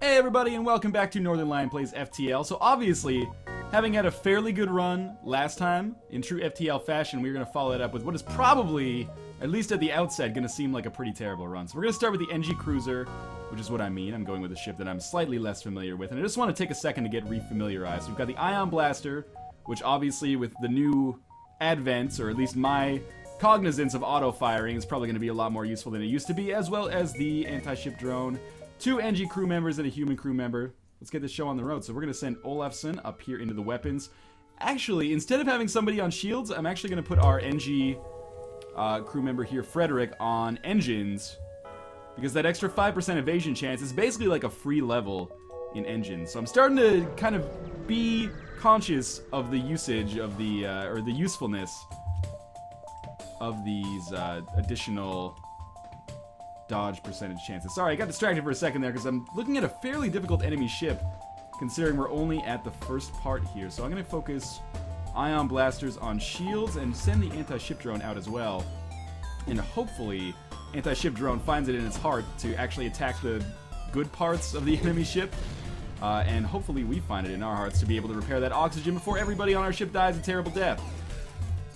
Hey everybody, and welcome back to Northernlion Plays FTL. So obviously, having had a fairly good run last time, in true FTL fashion, we're going to follow it up with what is probably, at least at the outset, going to seem like a pretty terrible run. So we're going to start with the NG Cruiser, which is what I mean. I'm going with a ship that I'm slightly less familiar with, and I just want to take a second to get refamiliarized. We've got the Ion Blaster, which obviously with the new advents, or at least my cognizance of auto-firing, is probably going to be a lot more useful than it used to be, as well as the anti-ship drone. 2 NG crew members and a human crew member. Let's get this show on the road. So we're going to send Olafsson up here into the weapons. Actually, instead of having somebody on shields, I'm actually going to put our NG crew member here, Frederick, on engines. Because that extra 5% evasion chance is basically like a free level in engines. So I'm starting to kind of be conscious of the usage of the, or the usefulness of these additional dodge percentage chances. Sorry, I got distracted for a second there because I'm looking at a fairly difficult enemy ship considering we're only at the first part here. So I'm going to focus Ion Blasters on shields and send the anti-ship drone out as well. And hopefully anti-ship drone finds it in its heart to actually attack the good parts of the enemy ship. And hopefully we find it in our hearts to be able to repair that oxygen before everybody on our ship dies a terrible death.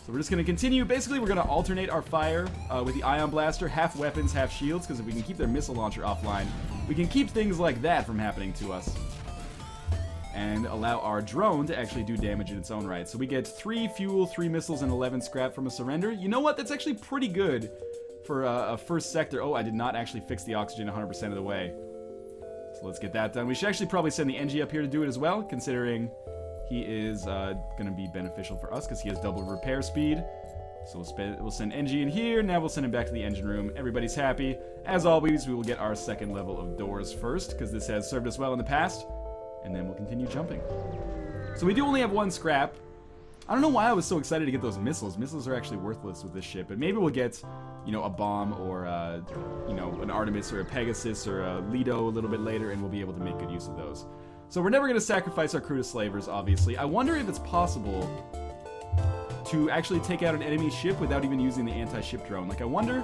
So we're just going to continue. Basically, we're going to alternate our fire with the Ion Blaster, half weapons, half shields, because if we can keep their missile launcher offline, we can keep things like that from happening to us. And allow our drone to actually do damage in its own right. So we get 3 fuel, 3 missiles, and 11 scrap from a surrender. You know what? That's actually pretty good for a first sector. Oh, I did not actually fix the oxygen 100% of the way. So let's get that done. We should actually probably send the NG up here to do it as well, considering he is going to be beneficial for us because he has double repair speed. So we'll send NG in here. Now we'll send him back to the engine room. Everybody's happy. As always, we will get our second level of doors first because this has served us well in the past. And then we'll continue jumping. So we do only have 1 scrap. I don't know why I was so excited to get those missiles. Missiles are actually worthless with this ship. But maybe we'll get, you know, a bomb or, you know, an Artemis or a Pegasus or a Lido a little bit later, and we'll be able to make good use of those. So we're never going to sacrifice our crew to slavers, obviously. I wonder if it's possible to actually take out an enemy ship without even using the anti-ship drone. Like, I wonder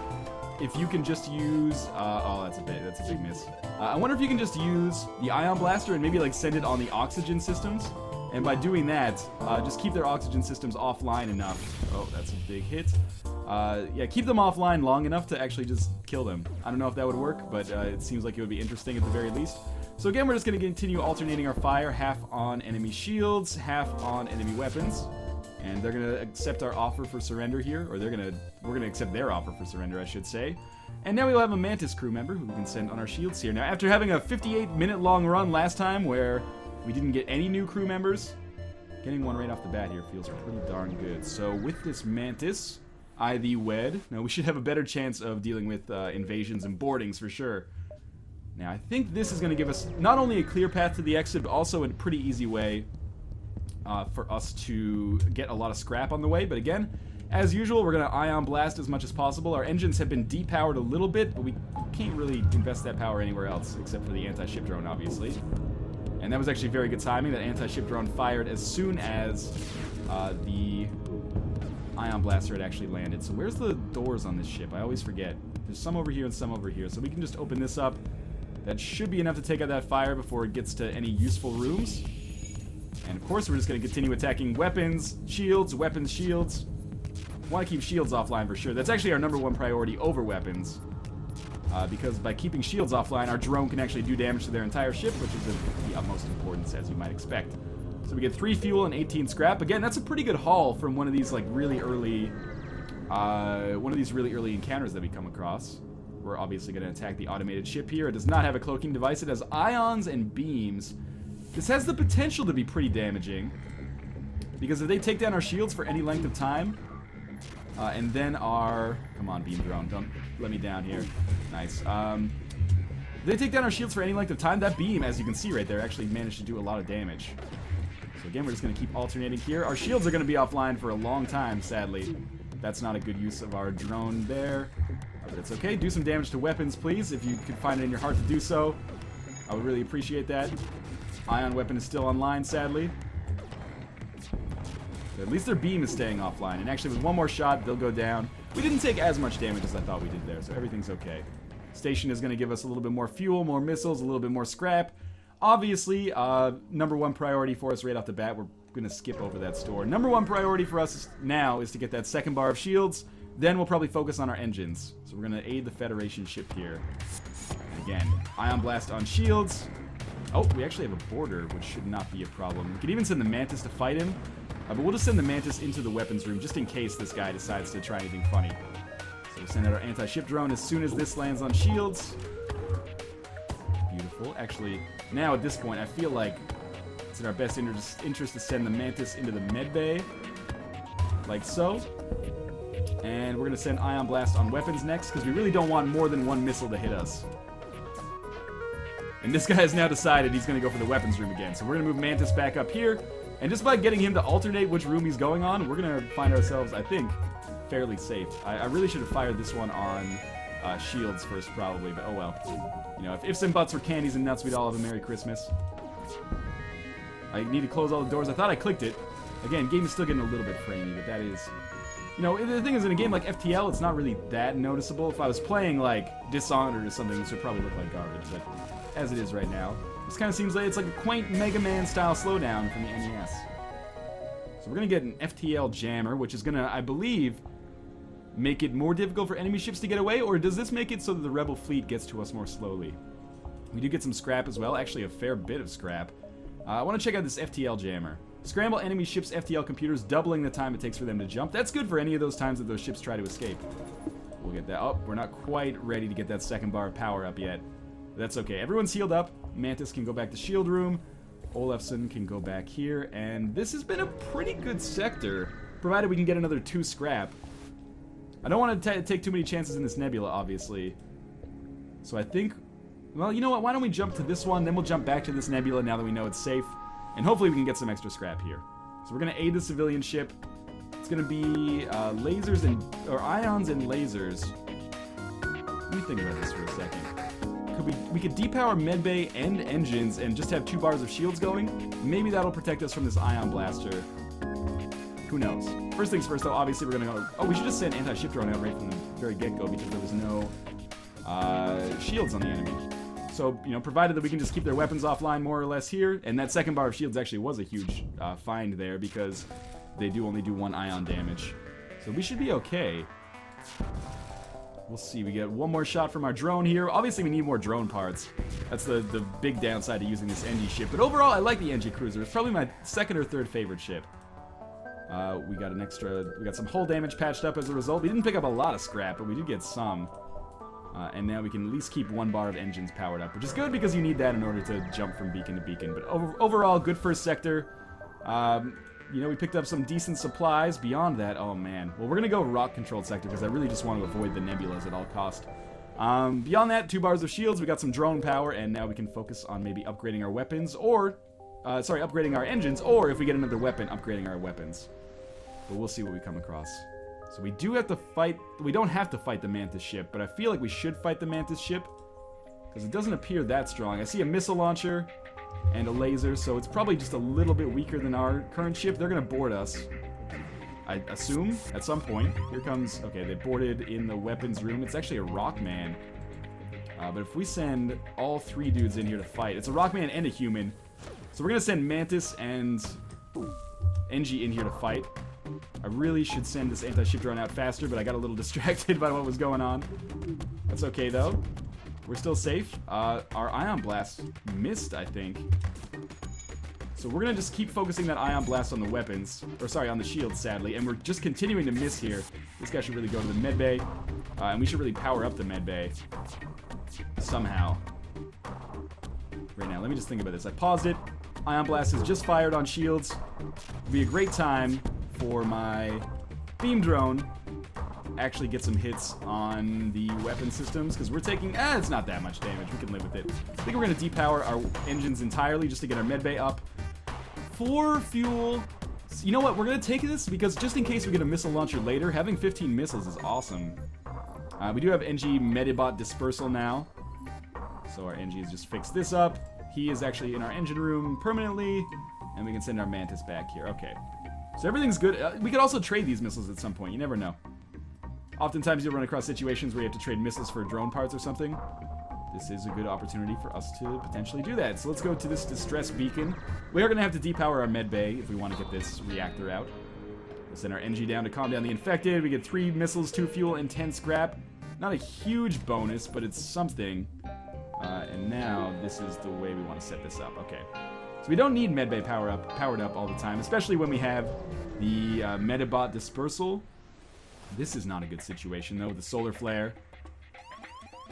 if you can just use... oh, that's a big miss. I wonder if you can just use the Ion Blaster and maybe, like, send it on the oxygen systems. And by doing that, just keep their oxygen systems offline enough. Oh, that's a big hit. Yeah, keep them offline long enough to actually just kill them. I don't know if that would work, but it seems like it would be interesting at the very least. So again, we're just going to continue alternating our fire, half on enemy shields, half on enemy weapons. And they're going to accept our offer for surrender here, or we're going to accept their offer for surrender, I should say. And now we'll have a Mantis crew member who we can send on our shields here. Now, after having a 58-minute long run last time where we didn't get any new crew members, getting one right off the bat here feels pretty darn good. So with this Mantis, I thee wed. Now, we should have a better chance of dealing with invasions and boardings for sure. Now, I think this is going to give us not only a clear path to the exit, but also a pretty easy way for us to get a lot of scrap on the way. But again, as usual, we're going to Ion Blast as much as possible. Our engines have been depowered a little bit, but we can't really invest that power anywhere else, except for the anti-ship drone, obviously. And that was actually very good timing. That anti-ship drone fired as soon as the Ion Blaster had actually landed. So where's the doors on this ship? I always forget. There's some over here and some over here. So we can just open this up. That should be enough to take out that fire before it gets to any useful rooms. And of course, we're just going to continue attacking weapons, shields, weapons, shields. Want to keep shields offline for sure. That's actually our #1 priority over weapons. Because by keeping shields offline, our drone can actually do damage to their entire ship, which is of the utmost importance, as you might expect. So we get 3 fuel and 18 scrap. Again, that's a pretty good haul from one of these like really early encounters that we come across. We're obviously going to attack the automated ship here. It does not have a cloaking device. It has ions and beams. This has the potential to be pretty damaging, because if they take down our shields for any length of time, and then our... Come on, beam drone. Don't let me down here. Nice. If they take down our shields for any length of time, that beam, as you can see right there, actually managed to do a lot of damage. So again, we're just going to keep alternating here. Our shields are going to be offline for a long time, sadly. That's not a good use of our drone there. But it's okay. Do some damage to weapons, please, if you can find it in your heart to do so. I would really appreciate that. Ion weapon is still online, sadly. But at least their beam is staying offline. And actually, with one more shot, they'll go down. We didn't take as much damage as I thought we did there, so everything's okay. Station is going to give us a little bit more fuel, more missiles, a little bit more scrap. obviously, number one priority for us right off the bat, we're going to skip over that store. Number one priority for us now is to get that second bar of shields. Then we'll probably focus on our engines. So we're going to aid the Federation ship here. And again, Ion Blast on shields. Oh, we actually have a border, which should not be a problem. We could even send the Mantis to fight him. But we'll just send the Mantis into the weapons room, just in case this guy decides to try anything funny. So we'll send out our anti-ship drone as soon as this lands on shields. Beautiful. Actually, now at this point, I feel like it's in our best interest to send the Mantis into the med bay. Like so. And we're going to send Ion Blast on weapons next, because we really don't want more than one missile to hit us. And this guy has now decided he's going to go for the weapons room again. So we're going to move Mantis back up here. And just by getting him to alternate which room he's going on, we're going to find ourselves, I think, fairly safe. I really should have fired this one on shields first, probably, but oh well. You know, if ifs and buts were candies and nuts, we'd all have a Merry Christmas. I need to close all the doors. I thought I clicked it. Again, game is still getting a little bit framey, but that is... You know, the thing is, in a game like FTL, it's not really that noticeable. If I was playing, like, Dishonored or something, this would probably look like garbage, but as it is right now, this kind of seems like it's like a quaint Mega Man-style slowdown from the NES. So we're going to get an FTL jammer, which is going to, I believe, make it more difficult for enemy ships to get away, or does this make it so that the Rebel fleet gets to us more slowly? We do get some scrap as well, actually a fair bit of scrap. I want to check out this FTL jammer. Scramble enemy ships' FTL computers, doubling the time it takes for them to jump. That's good for any of those times that those ships try to escape. We'll get that. Oh, we're not quite ready to get that second bar of power up yet. But that's okay. Everyone's healed up. Mantis can go back to shield room. Olafson can go back here. And this has been a pretty good sector, provided we can get another 2 scrap. I don't want to take too many chances in this nebula, obviously. So I think... Well, you know what? Why don't we jump to this one, then we'll jump back to this nebula now that we know it's safe. And hopefully we can get some extra scrap here. So we're going to aid the civilian ship. It's going to be lasers and... or ions and lasers. Let me think about this for a second. We could depower medbay and engines and just have 2 bars of shields going. Maybe that'll protect us from this ion blaster. Who knows? First things first, though, obviously we're going to go... Oh, we should just send anti-ship drone out right from the very get-go because there was no shields on the enemy. So, you know, provided that we can just keep their weapons offline more or less here, and that second bar of shields actually was a huge find there because they do only do 1 ion damage. So we should be okay. We'll see. We get one more shot from our drone here. Obviously, we need more drone parts. That's the big downside to using this NG ship. But overall, I like the NG Cruiser. It's probably my 2nd or 3rd favorite ship. We got some hull damage patched up as a result. We didn't pick up a lot of scrap, but we did get some. And now we can at least keep 1 bar of engines powered up, which is good because you need that in order to jump from beacon to beacon. But overall, good first sector. You know, we picked up some decent supplies. Beyond that, oh man. Well, we're going to go rock-controlled sector because I really just want to avoid the nebulas at all cost. Beyond that, 2 bars of shields. We got some drone power, and now we can focus on maybe upgrading our weapons, or... upgrading our engines, or if we get another weapon, upgrading our weapons. But we'll see what we come across. So we do have to fight... We don't have to fight the Mantis ship, but I feel like we should fight the Mantis ship. Because it doesn't appear that strong. I see a missile launcher and a laser, so it's probably just a little bit weaker than our current ship. They're going to board us, I assume, at some point. Here comes... Okay, they boarded in the weapons room. It's actually a Rockman. But if we send all 3 dudes in here to fight... It's a Rockman and a human. So we're going to send Mantis and NG in here to fight. I really should send this anti-ship drone out faster, but I got a little distracted by what was going on. That's okay, though. We're still safe. Our ion blast missed, I think. So we're going to just keep focusing that ion blast on the weapons. Or, sorry, on the shields, sadly. And we're just continuing to miss here. This guy should really go to the medbay. And we should really power up the medbay. Somehow. Right now, let me just think about this. I paused it. Ion blast is just fired on shields. It'll be a great time for my beam drone actually get some hits on the weapon systems, because we're taking, it's not that much damage. We can live with it. I think we're going to depower our engines entirely just to get our medbay up. For fuel, you know what? We're going to take this because just in case we get a missile launcher later, having 15 missiles is awesome. We do have NG Medibot Dispersal now. So our NG has just fixed this up. He is actually in our engine room permanently, and we can send our Mantis back here. Okay. So everything's good. We could also trade these missiles at some point. You never know. Oftentimes you'll run across situations where you have to trade missiles for drone parts or something. this is a good opportunity for us to potentially do that. So let's go to this distress beacon. We are going to have to depower our med bay if we want to get this reactor out. We'll send our NG down to calm down the infected. We get 3 missiles, 2 fuel, and 10 scrap. Not a huge bonus, but it's something. And now this is the way we want to set this up. Okay. So we don't need medbay powered up all the time, especially when we have the Metabot dispersal. This is not a good situation, though, with the solar flare.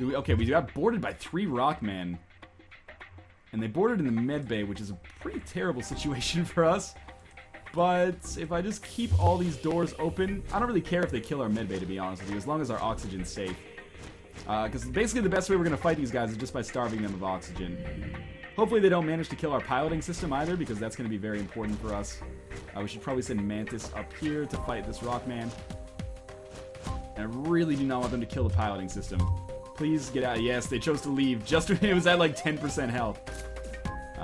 Okay, we got boarded by 3 Rockmen. And they boarded in the medbay, which is a pretty terrible situation for us. But if I just keep all these doors open, I don't really care if they kill our medbay, to be honest with you, as long as our oxygen's safe. Because basically the best way we're going to fight these guys is just by starving them of oxygen. Hopefully they don't manage to kill our piloting system either, because that's going to be very important for us. We should probably send Mantis up here to fight this Rockman. And I really do not want them to kill the piloting system. Please get out. Yes, they chose to leave just when it was at like 10% health.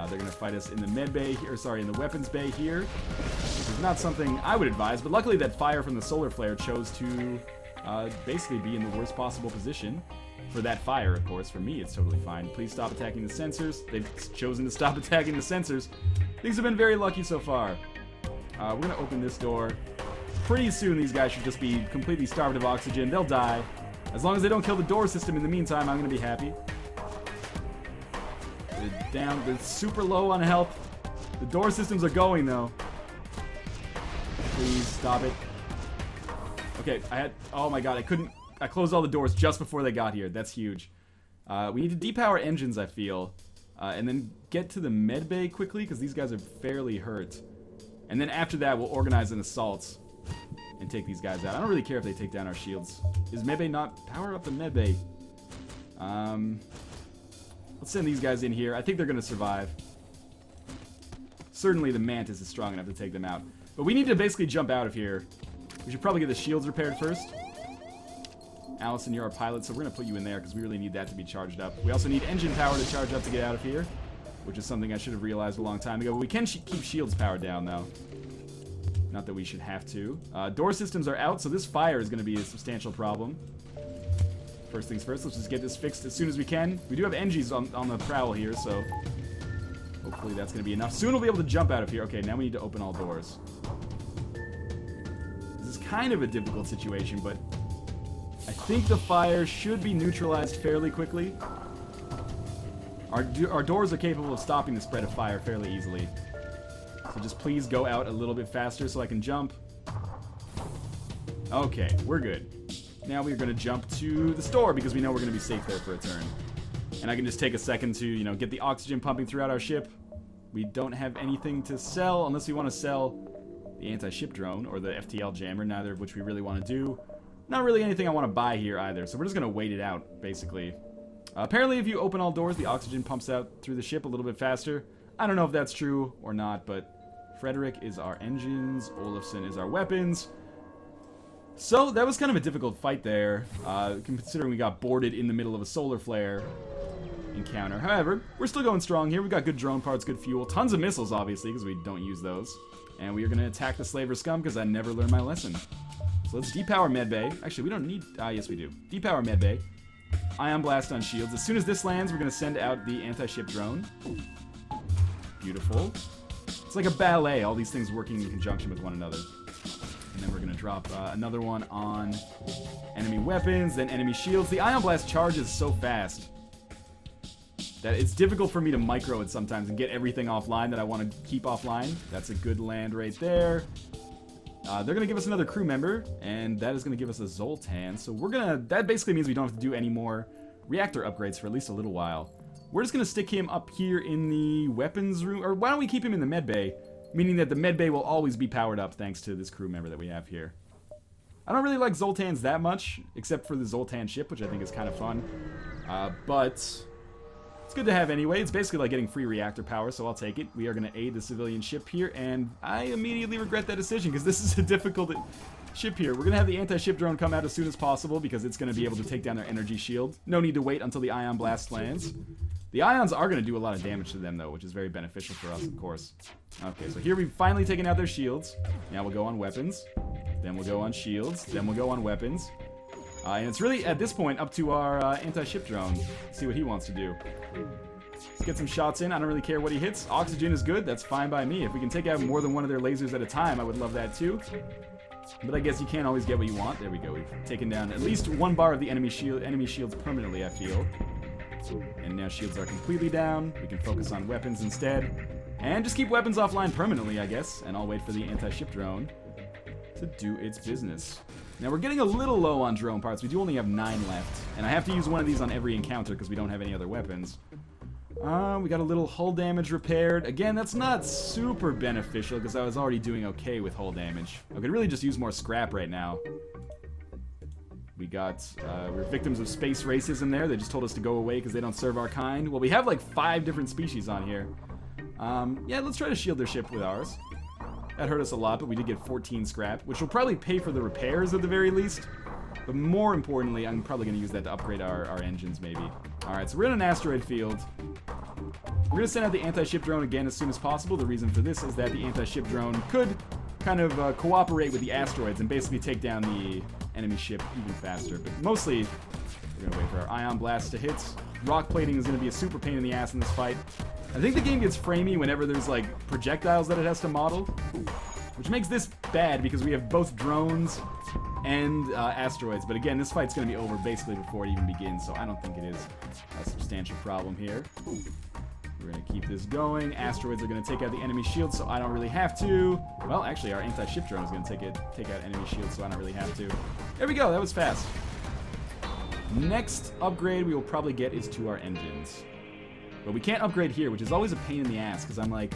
They're going to fight us in the med bay here, sorry, in the weapons bay here, which is not something I would advise, but luckily that fire from the solar flare chose to basically be in the worst possible position. For that fire, of course. For me, it's totally fine. Please stop attacking the sensors. They've chosen to stop attacking the sensors. Things have been very lucky so far. We're going to open this door. Pretty soon, these guys should just be completely starved of oxygen. They'll die. As long as they don't kill the door system in the meantime, I'm going to be happy. They're down. They're super low on health. The door systems are going, though. Please stop it. Okay, oh my god, I closed all the doors just before they got here. That's huge. We need to depower engines, I feel. And then get to the med bay quickly, because these guys are fairly hurt. And then after that, we'll organize an assault and take these guys out. I don't really care if they take down our shields. Is med bay not? Power up the med bay. Let's send these guys in here. I think they're going to survive. Certainly the Mantis is strong enough to take them out. But we need to basically jump out of here. We should probably get the shields repaired first. Allison, you're our pilot, so we're going to put you in there because we really need that to be charged up. We also need engine power to charge up to get out of here, which is something I should have realized a long time ago. But we can keep shields powered down, though. Not that we should have to. Door systems are out, so this fire is going to be a substantial problem. First things first, let's just get this fixed as soon as we can. We do have NGs on the prowl here, so hopefully that's going to be enough. Soon we'll be able to jump out of here. Okay, now we need to open all doors. This is kind of a difficult situation, but I think the fire should be neutralized fairly quickly. Our doors are capable of stopping the spread of fire fairly easily. So just please go out a little bit faster so I can jump. Okay, we're good. Now we're going to jump to the store because we know we're going to be safe there for a turn. And I can just take a second to, get the oxygen pumping throughout our ship. We don't have anything to sell unless we want to sell the anti-ship drone or the FTL jammer, neither of which we really want to do. Not really anything I want to buy here either, so we're just going to wait it out, basically. Apparently, if you open all doors, the oxygen pumps out through the ship a little bit faster. I don't know if that's true or not, but Frederick is our engines, Olafson is our weapons. So, that was kind of a difficult fight there, considering we got boarded in the middle of a solar flare encounter. However, we're still going strong here. We've got good drone parts, good fuel, tons of missiles, obviously, because we don't use those. And we are going to attack the slaver scum, because I never learned my lesson. So let's depower medbay. Actually, we don't need... yes, we do. Depower medbay. Ion blast on shields. As soon as this lands, we're going to send out the anti-ship drone. Beautiful. It's like a ballet, all these things working in conjunction with one another. And then we're going to drop another one on enemy weapons, then enemy shields. The ion blast charges so fast that it's difficult for me to micro it sometimes and get everything offline that I want to keep offline. That's a good land right there. They're going to give us another crew member, and that is going to give us a Zoltan. So we're going to... That basically means we don't have to do any more reactor upgrades for at least a little while. We're just going to stick him up here in the weapons room. Or why don't we keep him in the med bay? Meaning that the med bay will always be powered up thanks to this crew member that we have here. I don't really like Zoltans that much, except for the Zoltan ship, which I think is kind of fun. But... It's good to have anyway. It's basically like getting free reactor power, so I'll take it. We are going to aid the civilian ship here, and I immediately regret that decision, because this is a difficult ship here. We're going to have the anti-ship drone come out as soon as possible, because it's going to be able to take down their energy shield. No need to wait until the ion blast lands. The ions are going to do a lot of damage to them, though, which is very beneficial for us, of course. Okay, so here we've finally taken out their shields. Now we'll go on weapons. Then we'll go on shields. Then we'll go on weapons. And it's really, at this point, up to our anti-ship drone. See what he wants to do. Let's get some shots in. I don't really care what he hits. Oxygen is good. That's fine by me. If we can take out more than one of their lasers at a time, I would love that too. But I guess you can't always get what you want. There we go. We've taken down at least one bar of the enemy shields permanently, I feel. And now shields are completely down. We can focus on weapons instead. And just keep weapons offline permanently, I guess. And I'll wait for the anti-ship drone to do its business. Now we're getting a little low on drone parts. We do only have 9 left. And I have to use one of these on every encounter because we don't have any other weapons. We got a little hull damage repaired. Again, that's not super beneficial because I was already doing okay with hull damage. I could really just use more scrap right now. We got, we're victims of space racism there. They just told us to go away because they don't serve our kind. Well, we have like 5 different species on here. Yeah, let's try to shield their ship with ours. That hurt us a lot, but we did get 14 scrap, which will probably pay for the repairs at the very least. But more importantly, I'm probably going to use that to upgrade our engines, maybe. Alright, so we're in an asteroid field. We're going to send out the anti-ship drone again as soon as possible. The reason for this is that the anti-ship drone could kind of cooperate with the asteroids and basically take down the enemy ship even faster. But mostly, we're going to wait for our ion blast to hit. Rock plating is going to be a super pain in the ass in this fight. I think the game gets framey whenever there's like projectiles that it has to model, which makes this bad because we have both drones and asteroids. But again, this fight's going to be over basically before it even begins, so I don't think it is a substantial problem here. We're going to keep this going. Asteroids are going to take out the enemy shield, so I don't really have to. Well, actually, our anti-ship drone is going to take out enemy shields, so I don't really have to. There we go. That was fast. Next upgrade we will probably get is to our engines. But we can't upgrade here, which is always a pain in the ass, because I'm like,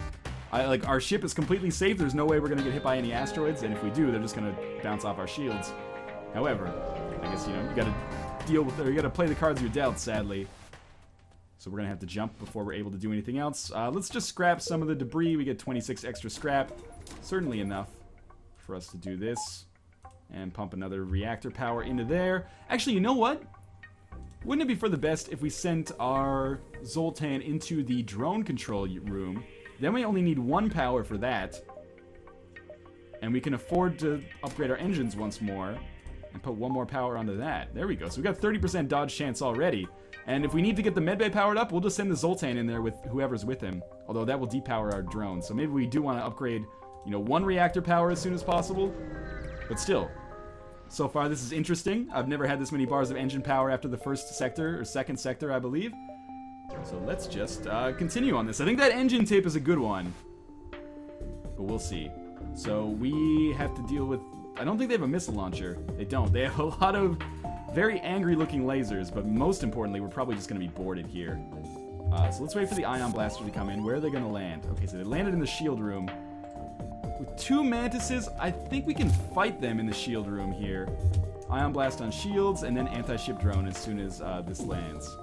our ship is completely safe. There's no way we're going to get hit by any asteroids, and if we do, they're just going to bounce off our shields. However, I guess, you know, you got to deal with, or you got to play the cards you're dealt, sadly. So we're going to have to jump before we're able to do anything else. Let's just scrap some of the debris. We get 26 extra scrap. Certainly enough for us to do this. And pump another reactor power into there. Actually, you know what? Wouldn't it be for the best if we sent our Zoltan into the drone control room? Then we only need 1 power for that. And we can afford to upgrade our engines once more. And put 1 more power onto that. There we go. So we got 30% dodge chance already. And if we need to get the medbay powered up, we'll just send the Zoltan in there with whoever's with him. Although that will depower our drone. So maybe we do want to upgrade, you know, 1 reactor power as soon as possible. But still. So far, this is interesting. I've never had this many bars of engine power after the first sector, or second sector, I believe. So let's just continue on this. I think that engine tip is a good one. But we'll see. So we have to deal with... I don't think they have a missile launcher. They don't. They have a lot of very angry-looking lasers, but most importantly, we're probably just going to be boarded here. So let's wait for the ion blaster to come in. Where are they going to land? Okay, so they landed in the shield room. With 2 Mantises, I think we can fight them in the shield room here. Ion blast on shields, and then anti-ship drone as soon as this lands.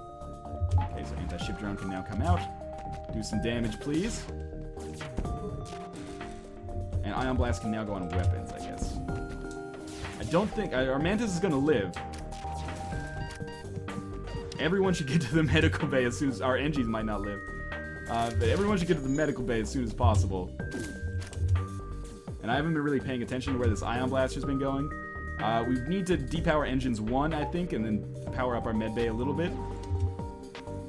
Okay, so anti-ship drone can now come out. Do some damage, please. And ion blast can now go on weapons, I guess. I don't think... our Mantis is going to live. Everyone should get to the medical bay as soon as... Our NGs might not live. But everyone should get to the medical bay as soon as possible. And I haven't been really paying attention to where this ion blaster's been going. We need to depower engines 1, I think, and then power up our medbay a little bit.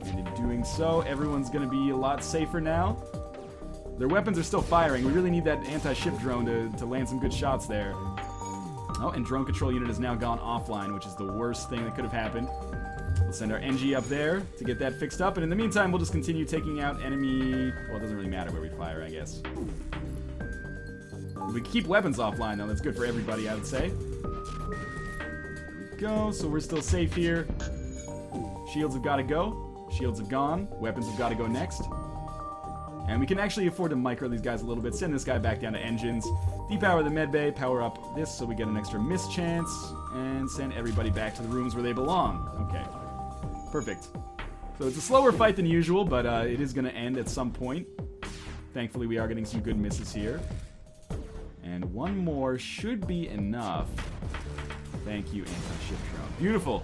And in doing so, everyone's going to be a lot safer now. Their weapons are still firing. We really need that anti-ship drone to land some good shots there. Oh, and drone control unit has now gone offline, which is the worst thing that could have happened. We'll send our NG up there to get that fixed up, and in the meantime, we'll just continue taking out enemy... Well, it doesn't really matter where we fire, I guess. We keep weapons offline, though. That's good for everybody, I would say. There we go. So we're still safe here. Shields have got to go. Shields have gone. Weapons have got to go next. And we can actually afford to micro these guys a little bit. Send this guy back down to engines. Depower the medbay. Power up this so we get an extra miss chance. And send everybody back to the rooms where they belong. Okay. Perfect. So it's a slower fight than usual, but it is going to end at some point. Thankfully, we are getting some good misses here. And 1 more should be enough. Thank you, anti-ship drone. Beautiful.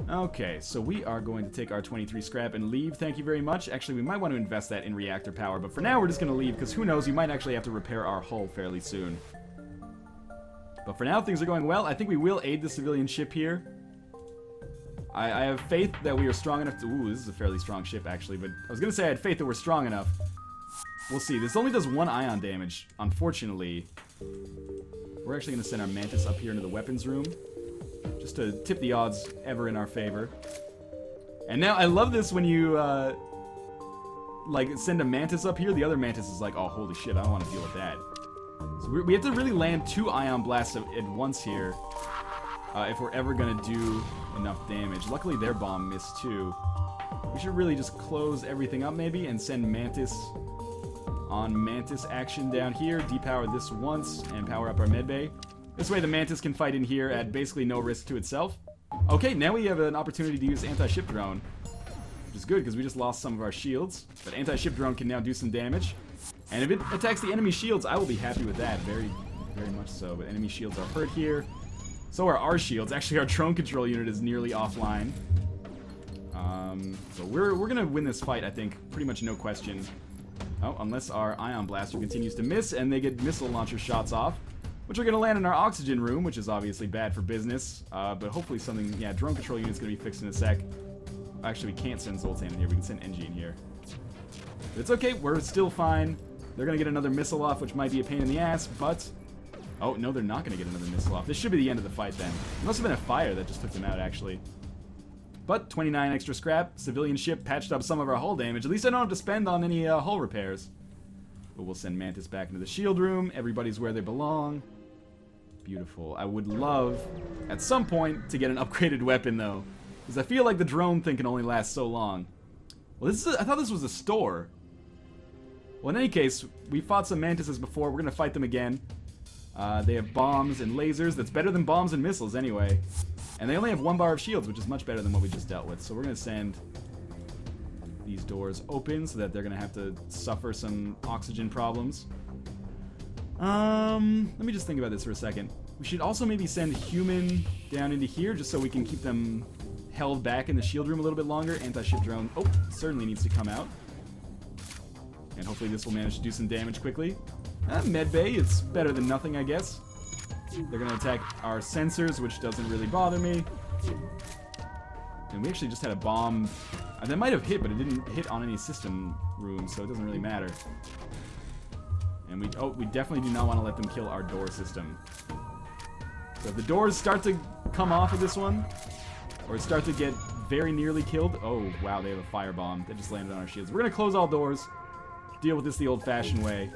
Okay, so we are going to take our 23 scrap and leave. Thank you very much. Actually, we might want to invest that in reactor power, but for now we're just going to leave because who knows, we might actually have to repair our hull fairly soon. But for now, things are going well. I think we will aid the civilian ship here. I have faith that we are strong enough to... Ooh, this is a fairly strong ship, actually. But I was going to say I had faith that we're strong enough. We'll see. This only does 1 ion damage, unfortunately. We're actually going to send our Mantis up here into the weapons room. Just to tip the odds ever in our favor. And now, I love this when you, like, send a Mantis up here. The other Mantis is like, oh, holy shit, I don't want to deal with that. So we have to really land 2 ion blasts at once here. If we're ever going to do enough damage. Luckily, their bomb missed, too. We should really just close everything up, maybe, and send Mantis on Mantis action down here. Depower this once, and power up our medbay. This way, the Mantis can fight in here at basically no risk to itself. Okay, now we have an opportunity to use anti-ship drone. Which is good, because we just lost some of our shields. But anti-ship drone can now do some damage. And if it attacks the enemy shields, I will be happy with that. Very, very much so. But enemy shields are hurt here. So are our shields. Actually, our drone control unit is nearly offline. So we're gonna win this fight, I think. Pretty much no question. Oh, unless our ion blaster continues to miss and they get missile launcher shots off. Which are gonna land in our oxygen room, which is obviously bad for business. But hopefully something... Yeah, drone control unit's gonna be fixed in a sec. Actually, we can't send Zoltan in here. We can send NG in here. But it's okay. We're still fine. They're gonna get another missile off, which might be a pain in the ass, but... Oh, no, they're not going to get another missile off. This should be the end of the fight, then. It must have been a fire that just took them out, actually. But 29 extra scrap. Civilian ship patched up some of our hull damage. At least I don't have to spend on any hull repairs. But we'll send Mantis back into the shield room. Everybody's where they belong. Beautiful. I would love, at some point, to get an upgraded weapon, though. Because I feel like the drone thing can only last so long. Well, this is I thought this was a store. Well, in any case, we fought some Mantises before. We're going to fight them again. They have bombs and lasers. That's better than bombs and missiles, anyway. And they only have 1 bar of shields, which is much better than what we just dealt with. So we're going to send these doors open so that they're going to have to suffer some oxygen problems. Let me just think about this for a second. We should also maybe send human down into here just so we can keep them held back in the shield room a little bit longer. Anti-ship drone, oh, certainly needs to come out. And hopefully this will manage to do some damage quickly. Medbay, it's better than nothing, I guess. They're going to attack our sensors, which doesn't really bother me. And we actually just had a bomb. That might have hit, but it didn't hit on any system room, so it doesn't really matter. And we definitely do not want to let them kill our door system. So if the doors start to come off of this one, or start to get very nearly killed... Oh, wow, they have a firebomb that just landed on our shields. We're going to close all doors, deal with this the old-fashioned way.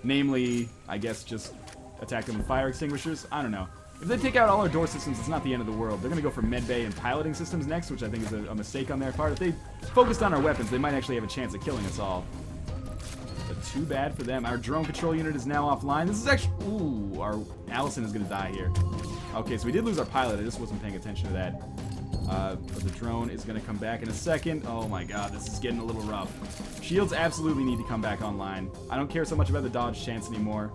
Namely, I guess, just attack them with fire extinguishers. I don't know. If they take out all our door systems, it's not the end of the world. They're going to go for medbay and piloting systems next, which I think is a mistake on their part. If they focused on our weapons, they might actually have a chance at killing us all. But too bad for them. Our drone control unit is now offline. This is actually... Ooh, our Allison is going to die here. Okay, so we did lose our pilot. I just wasn't paying attention to that. But the drone is going to come back in a second. Oh my god, this is getting a little rough. Shields absolutely need to come back online. I don't care so much about the dodge chance anymore.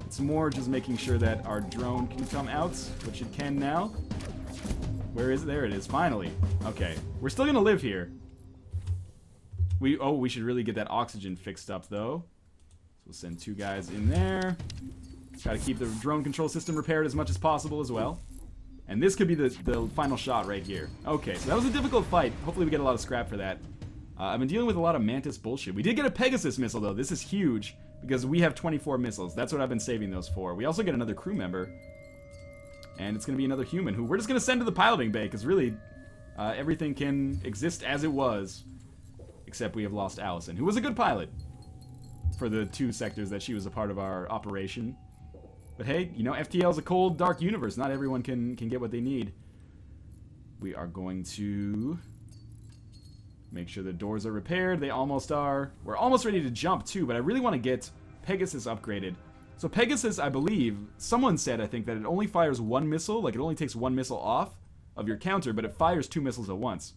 It's more just making sure that our drone can come out, which it can now. Where is it? There it is, finally. Okay, we're still going to live here. We should really get that oxygen fixed up, though. So we'll send 2 guys in there. Got to keep the drone control system repaired as much as possible as well. And this could be the final shot right here. Okay, so that was a difficult fight. Hopefully we get a lot of scrap for that. I've been dealing with a lot of Mantis bullshit. We did get a Pegasus missile, though. This is huge, because we have 24 missiles. That's what I've been saving those for. We also get another crew member. And it's going to be another human, who we're just going to send to the piloting bay, because really, everything can exist as it was. Except we have lost Allison, who was a good pilot for the 2 sectors that she was a part of our operation. But hey, you know, FTL is a cold, dark universe. Not everyone can get what they need. We are going to make sure the doors are repaired. They almost are. We're almost ready to jump, too, but I really want to get Pegasus upgraded. So Pegasus, I believe, someone said, I think, that it only fires 1 missile. Like, it only takes 1 missile off of your counter, but it fires 2 missiles at once,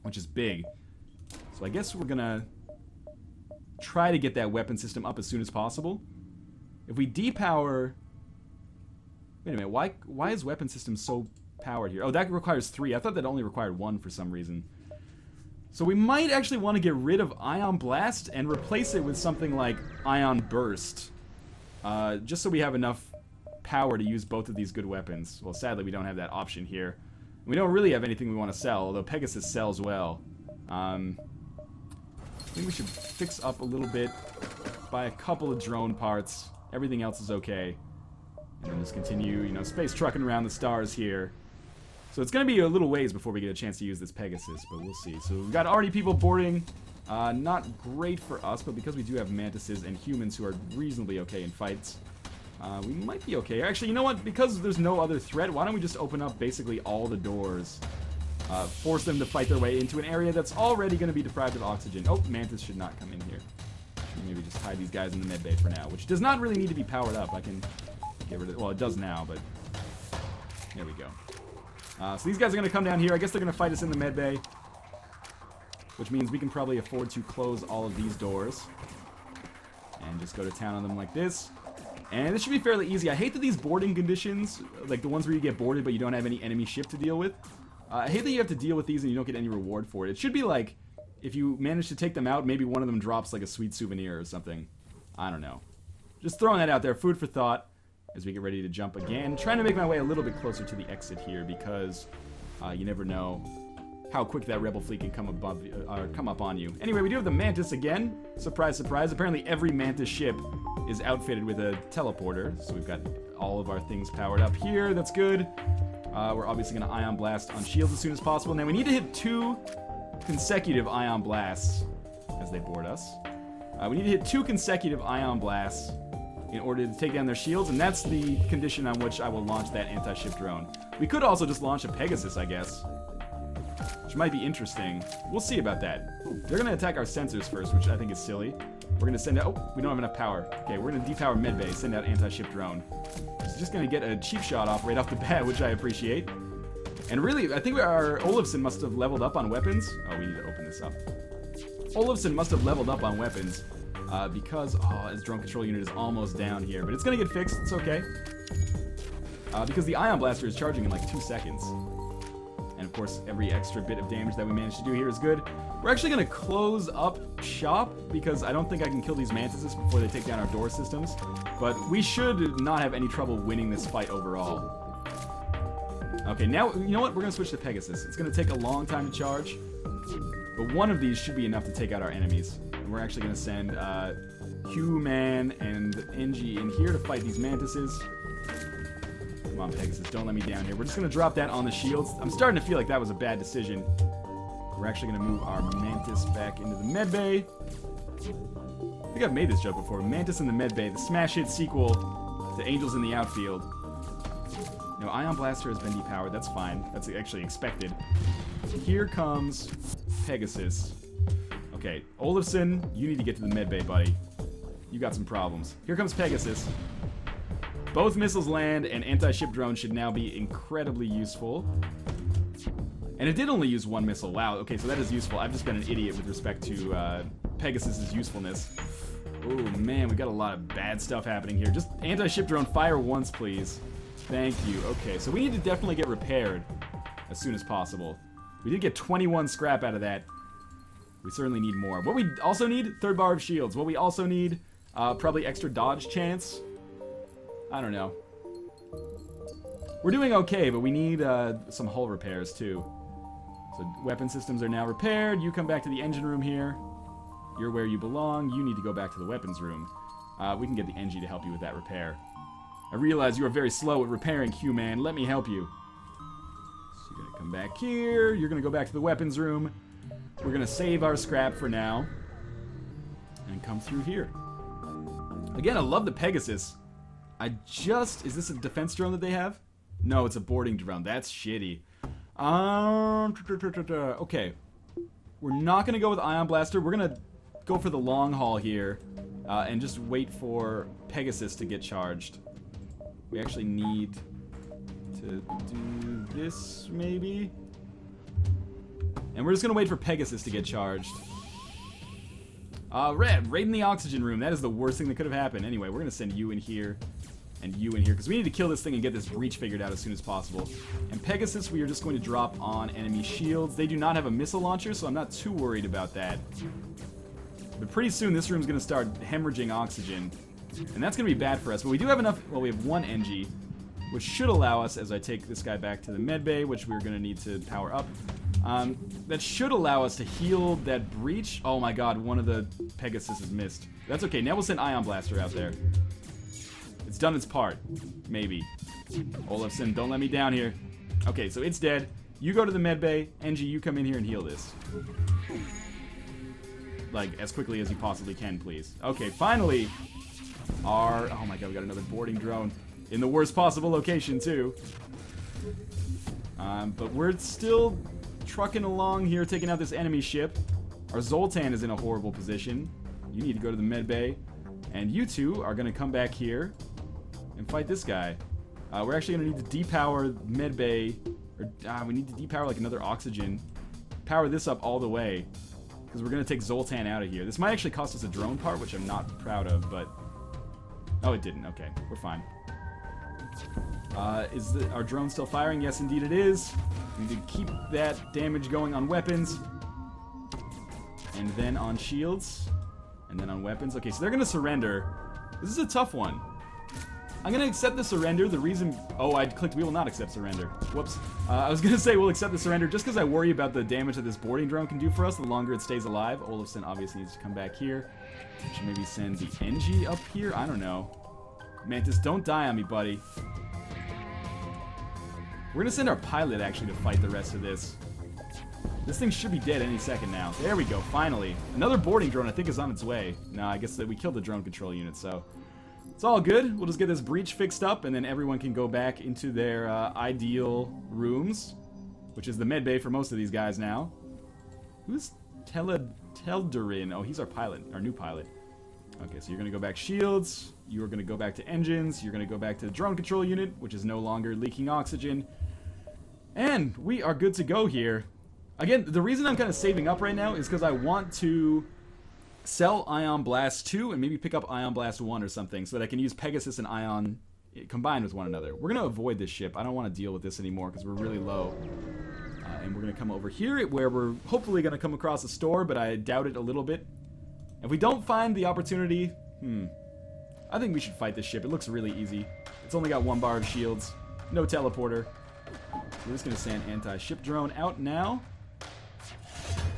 which is big. So I guess we're going to try to get that weapon system up as soon as possible. If we depower... Wait a minute, why is weapon system so powered here? Oh, that requires 3. I thought that only required 1 for some reason. So we might actually want to get rid of Ion Blast and replace it with something like Ion Burst. Just so we have enough power to use both of these good weapons. Well, sadly, we don't have that option here. We don't really have anything we want to sell, although Pegasus sells well. I think we should fix up a little bit, buy a couple of drone parts. Everything else is okay. And then just continue, you know, space trucking around the stars here. So it's going to be a little ways before we get a chance to use this Pegasus, but we'll see. So we've got already people boarding. Not great for us, but because we do have Mantises and humans who are reasonably okay in fights, we might be okay. Actually, you know what? Because there's no other threat, why don't we just open up basically all the doors? Force them to fight their way into an area that's already going to be deprived of oxygen. Oh, Mantis should not come in here. Maybe just hide these guys in the med bay for now, which does not really need to be powered up. I can get rid of it. Well, it does now, but there we go. So these guys are going to come down here. I guess they're going to fight us in the med bay, which means we can probably afford to close all of these doors and just go to town on them like this. And this should be fairly easy. I hate that these boarding conditions, like the ones where you get boarded but you don't have any enemy ship to deal with, I hate that you have to deal with these and you don't get any reward for it. It should be like, if you manage to take them out, maybe one of them drops like a sweet souvenir or something. I don't know. Just throwing that out there, food for thought, as we get ready to jump again. Trying to make my way a little bit closer to the exit here, because you never know how quick that rebel fleet can come up on you. Anyway, we do have the Mantis again. Surprise, surprise. Apparently every Mantis ship is outfitted with a teleporter, so we've got all of our things powered up here. That's good. We're obviously going to ion blast on shields as soon as possible. Now we need to hit 2 consecutive ion blasts as they board us. We need to hit 2 consecutive ion blasts in order to take down their shields, and that's the condition on which I will launch that anti-ship drone. We could also just launch a Pegasus, I guess, which might be interesting. We'll see about that. They're going to attack our sensors first, which I think is silly. We're going to send out... Oh, we don't have enough power. Okay, we're going to depower medbay, send out anti-ship drone. It's just going to get a cheap shot off right off the bat, which I appreciate. And really, I think our Olafson must have leveled up on weapons. Oh, we need to open this up. Olafson must have leveled up on weapons because his drone control unit is almost down here. But it's going to get fixed. It's okay. Because the Ion Blaster is charging in like 2 seconds. And of course, every extra bit of damage that we manage to do here is good. We're actually going to close up shop because I don't think I can kill these Mantises before they take down our door systems. But we should not have any trouble winning this fight overall. Okay, now, you know what? We're going to switch to Pegasus. It's going to take a long time to charge, but one of these should be enough to take out our enemies. And we're actually going to send Q-Man and NG in here to fight these Mantises. Come on, Pegasus, don't let me down here. We're just going to drop that on the shields. I'm starting to feel like that was a bad decision. We're actually going to move our Mantis back into the medbay. I think I've made this joke before. Mantis in the medbay, the smash hit sequel to Angels in the Outfield. No, Ion Blaster has been depowered. That's fine. That's actually expected. Here comes Pegasus. Okay, Olafson, you need to get to the medbay, buddy. You got some problems. Here comes Pegasus. Both missiles land, and anti-ship drone should now be incredibly useful. And it did only use 1 missile. Wow, okay, so that is useful. I've just been an idiot with respect to Pegasus's usefulness. Oh, man, we got a lot of bad stuff happening here. Just anti-ship drone, fire once, please. Thank you. Okay, so we need to definitely get repaired as soon as possible. We did get 21 scrap out of that. We certainly need more. What we also need, 3rd bar of shields. What we also need, probably extra dodge chance. I don't know. We're doing okay, but we need some hull repairs too. So weapon systems are now repaired. You come back to the engine room here. You're where you belong. You need to go back to the weapons room. We can get the NG to help you with that repair. I realize you are very slow at repairing, Q-Man. Let me help you. So you're going to come back here. You're going to go back to the weapons room. We're going to save our scrap for now. And come through here. Again, I love the Pegasus. Is this a defense drone that they have? No, it's a boarding drone. That's shitty. Okay. We're not going to go with Ion Blaster. We're going to go for the long haul here. And just wait for Pegasus to get charged. We actually need to do this, maybe? And we're just going to wait for Pegasus to get charged. Raiding the oxygen room. That is the worst thing that could have happened. Anyway, we're going to send you in here and you in here, because we need to kill this thing and get this breach figured out as soon as possible. And Pegasus, we are just going to drop on enemy shields. They do not have a missile launcher, so I'm not too worried about that. But pretty soon, this room's going to start hemorrhaging oxygen. And that's going to be bad for us. But we do have enough... Well, we have 1 NG. which should allow us, as I take this guy back to the med bay, which we're going to need to power up, that should allow us to heal that breach. Oh my god, one of the Pegasus is missed. That's okay, now we'll send Ion Blaster out there. It's done its part. Maybe. Olafson, don't let me down here. Okay, so it's dead. You go to the med bay. NG, you come in here and heal this. Like, as quickly as you possibly can, please. Okay, finally, oh my god, we got another boarding drone. In the worst possible location, too. But we're still trucking along here, taking out this enemy ship. Our Zoltan is in a horrible position. You need to go to the med bay. And you two are going to come back here and fight this guy. We're actually going to need to depower med bay. Or, we need to depower like another oxygen. Power this up all the way. Because we're going to take Zoltan out of here. This might actually cost us a drone part, which I'm not proud of, but... Oh, it didn't. Okay, we're fine. Is our drone still firing? Yes, indeed it is. We need to keep that damage going on weapons. And then on shields. And then on weapons. Okay, so they're going to surrender. This is a tough one. I'm going to accept the surrender. The reason... Oh, I clicked we will not accept surrender. Whoops. I was going to say we'll accept the surrender just because I worry about the damage that this boarding drone can do for us the longer it stays alive. Olafson obviously needs to come back here. Should maybe send the NG up here? I don't know. Mantis, don't die on me, buddy. We're going to send our pilot, actually, to fight the rest of this. This thing should be dead any second now. There we go, finally. Another boarding drone, I think, is on its way. No, I guess that we killed the drone control unit, so... It's all good. We'll just get this breach fixed up, and then everyone can go back into their ideal rooms, which is the med bay for most of these guys now. Who's Teldurin? Oh, he's our pilot, our new pilot. Okay, so you're going to go back shields. You are going to go back to engines. You're going to go back to the drone control unit, which is no longer leaking oxygen. And we are good to go here. Again, the reason I'm kind of saving up right now is because I want to... sell Ion Blast 2 and maybe pick up Ion Blast 1 or something so that I can use Pegasus and Ion combined with one another. We're going to avoid this ship. I don't want to deal with this anymore because we're really low. And we're going to come over here where we're hopefully going to come across a store, but I doubt it a little bit. If we don't find the opportunity, I think we should fight this ship. It looks really easy. It's only got 1 bar of shields, no teleporter. We're just going to send anti-ship drone out now.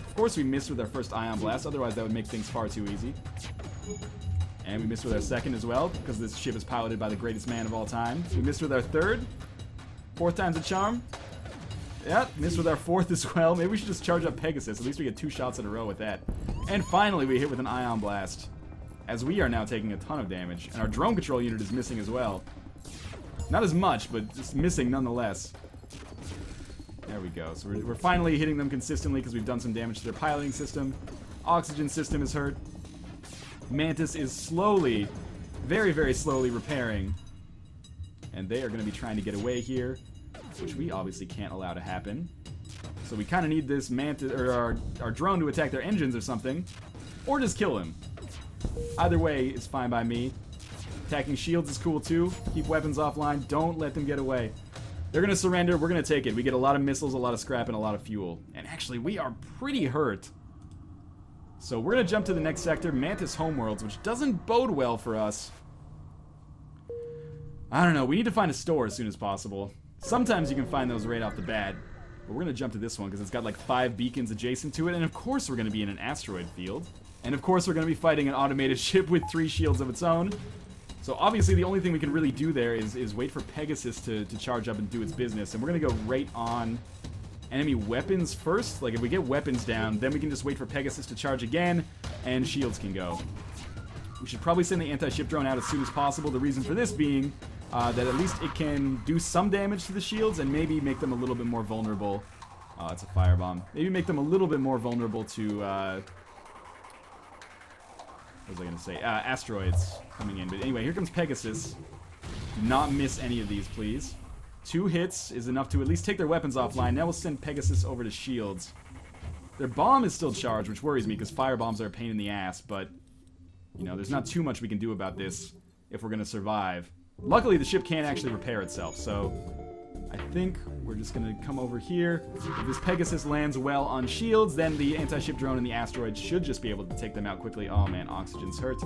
Of course we missed with our first Ion Blast, otherwise that would make things far too easy. And we missed with our second as well, because this ship is piloted by the greatest man of all time. We missed with our third. 4th time's a charm. Yeah, missed with our 4th as well. Maybe we should just charge up Pegasus. At least we get 2 shots in a row with that. And finally we hit with an Ion Blast, as we are now taking a ton of damage. And our drone control unit is missing as well. Not as much, but just missing nonetheless. There we go. So we're finally hitting them consistently because we've done some damage to their piloting system. Oxygen system is hurt. Mantis is slowly, very, very slowly repairing. And they are going to be trying to get away here, which we obviously can't allow to happen. So we kind of need this Mantis, or our drone to attack their engines or something. Or just kill him. Either way is fine by me. Attacking shields is cool too. Keep weapons offline. Don't let them get away. They're going to surrender. We're going to take it. We get a lot of missiles, a lot of scrap, and a lot of fuel. And actually, we are pretty hurt. So we're going to jump to the next sector, Mantis Homeworlds, which doesn't bode well for us. I don't know. We need to find a store as soon as possible. Sometimes you can find those right off the bat. But we're going to jump to this one because it's got like 5 beacons adjacent to it. And of course, we're going to be in an asteroid field. And of course, we're going to be fighting an automated ship with 3 shields of its own. So obviously the only thing we can really do there is wait for Pegasus to charge up and do its business. And we're going to go right on enemy weapons first. Like if we get weapons down, then we can just wait for Pegasus to charge again, and shields can go. We should probably send the anti-ship drone out as soon as possible. The reason for this being that at least it can do some damage to the shields and maybe make them a little bit more vulnerable. It's a firebomb. Maybe make them a little bit more vulnerable to... what was I going to say? Asteroids coming in. But anyway, here comes Pegasus. Do not miss any of these, please. 2 hits is enough to at least take their weapons offline. Now we'll send Pegasus over to shields. Their bomb is still charged, which worries me because firebombs are a pain in the ass. But, you know, there's not too much we can do about this if we're going to survive. Luckily, the ship can't actually repair itself, so... I think we're just going to come over here. If this Pegasus lands well on shields, then the anti-ship drone and the asteroid should just be able to take them out quickly. Oh man, oxygen's hurt.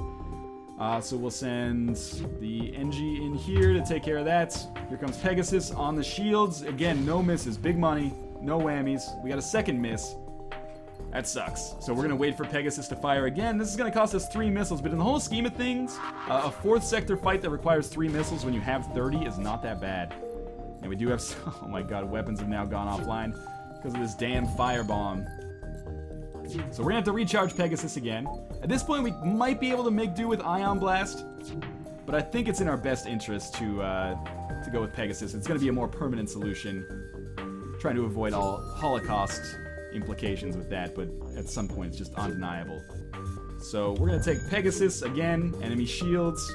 So we'll send the NG in here to take care of that. Here comes Pegasus on the shields. Again, no misses. Big money. No whammies. We got a second miss. That sucks. So we're going to wait for Pegasus to fire again. This is going to cost us 3 missiles, but in the whole scheme of things, a 4th sector fight that requires 3 missiles when you have 30 is not that bad. And we do have... Oh my god, weapons have now gone offline because of this damn firebomb. So we're going to have to recharge Pegasus again. At this point, we might be able to make do with Ion Blast, but I think it's in our best interest to go with Pegasus. It's going to be a more permanent solution, trying to avoid all Holocaust implications with that, but at some point it's just undeniable. So we're going to take Pegasus again, enemy shields.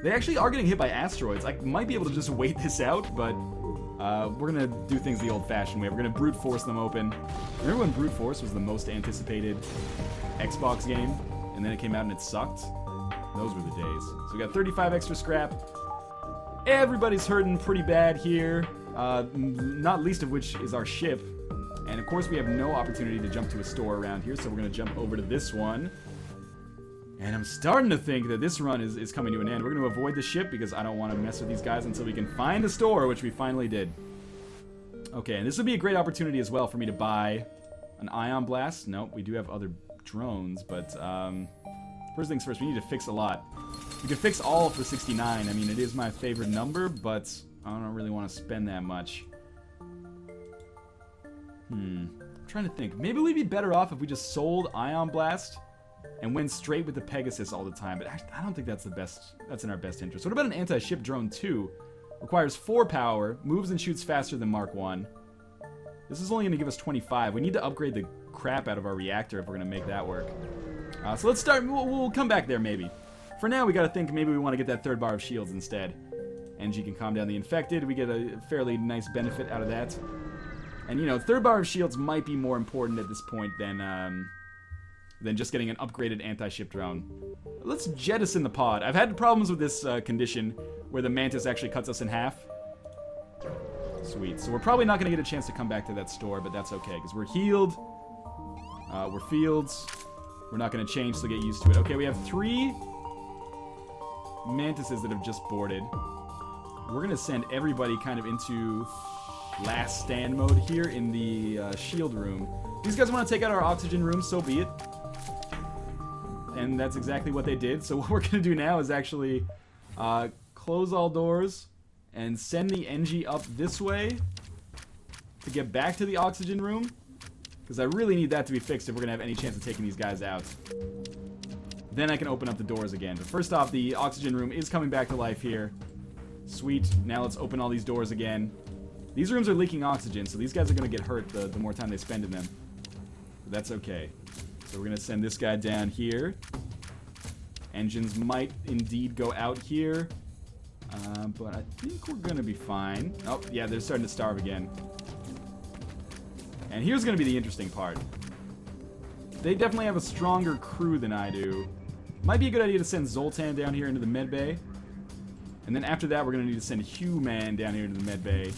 They actually are getting hit by asteroids. I might be able to just wait this out, but we're going to do things the old-fashioned way. We're going to brute force them open. Remember when Brute Force was the most anticipated Xbox game, and then it came out and it sucked? Those were the days. So we got 35 extra scrap. Everybody's hurting pretty bad here, not least of which is our ship. And of course we have no opportunity to jump to a store around here, so we're going to jump over to this one. And I'm starting to think that this run is coming to an end. We're going to avoid the ship because I don't want to mess with these guys until we can find a store, which we finally did. Okay, and this would be a great opportunity as well for me to buy an Ion Blast. Nope, we do have other drones, but first things first, we need to fix a lot. We can fix all for 69. I mean, it is my favorite number, but I don't really want to spend that much. I'm trying to think. Maybe we'd be better off if we just sold Ion Blast and went straight with the Pegasus all the time, but I don't think that's the best. That's in our best interest. What about an anti-ship drone 2? Requires 4 power, moves and shoots faster than Mark 1. This is only going to give us 25. We need to upgrade the crap out of our reactor if we're going to make that work. So let's start. We'll come back there maybe. For now, we got to think maybe we want to get that 3rd bar of shields instead. NG can calm down the infected. We get a fairly nice benefit out of that. And, you know, 3rd bar of shields might be more important at this point than just getting an upgraded anti-ship drone. Let's jettison the pod. I've had problems with this condition where the Mantis actually cuts us in half. Sweet. So we're probably not going to get a chance to come back to that store, but that's okay, because we're healed. We're fields. We're not going to change, so get used to it. Okay, we have 3 Mantises that have just boarded. We're going to send everybody kind of into last stand mode here in the shield room. These guys want to take out our oxygen room, so be it. And that's exactly what they did. So what we're going to do now is actually close all doors and send the NG up this way to get back to the oxygen room. Because I really need that to be fixed if we're going to have any chance of taking these guys out. Then I can open up the doors again. But first off, the oxygen room is coming back to life here. Sweet. Now let's open all these doors again. These rooms are leaking oxygen, so these guys are going to get hurt the more time they spend in them. But that's okay. So we're going to send this guy down here. Engines might indeed go out here. But I think we're going to be fine. Oh, yeah, they're starting to starve again. And here's going to be the interesting part. They definitely have a stronger crew than I do. Might be a good idea to send Zoltan down here into the med bay. And then after that, we're going to need to send Human down here into the med bay.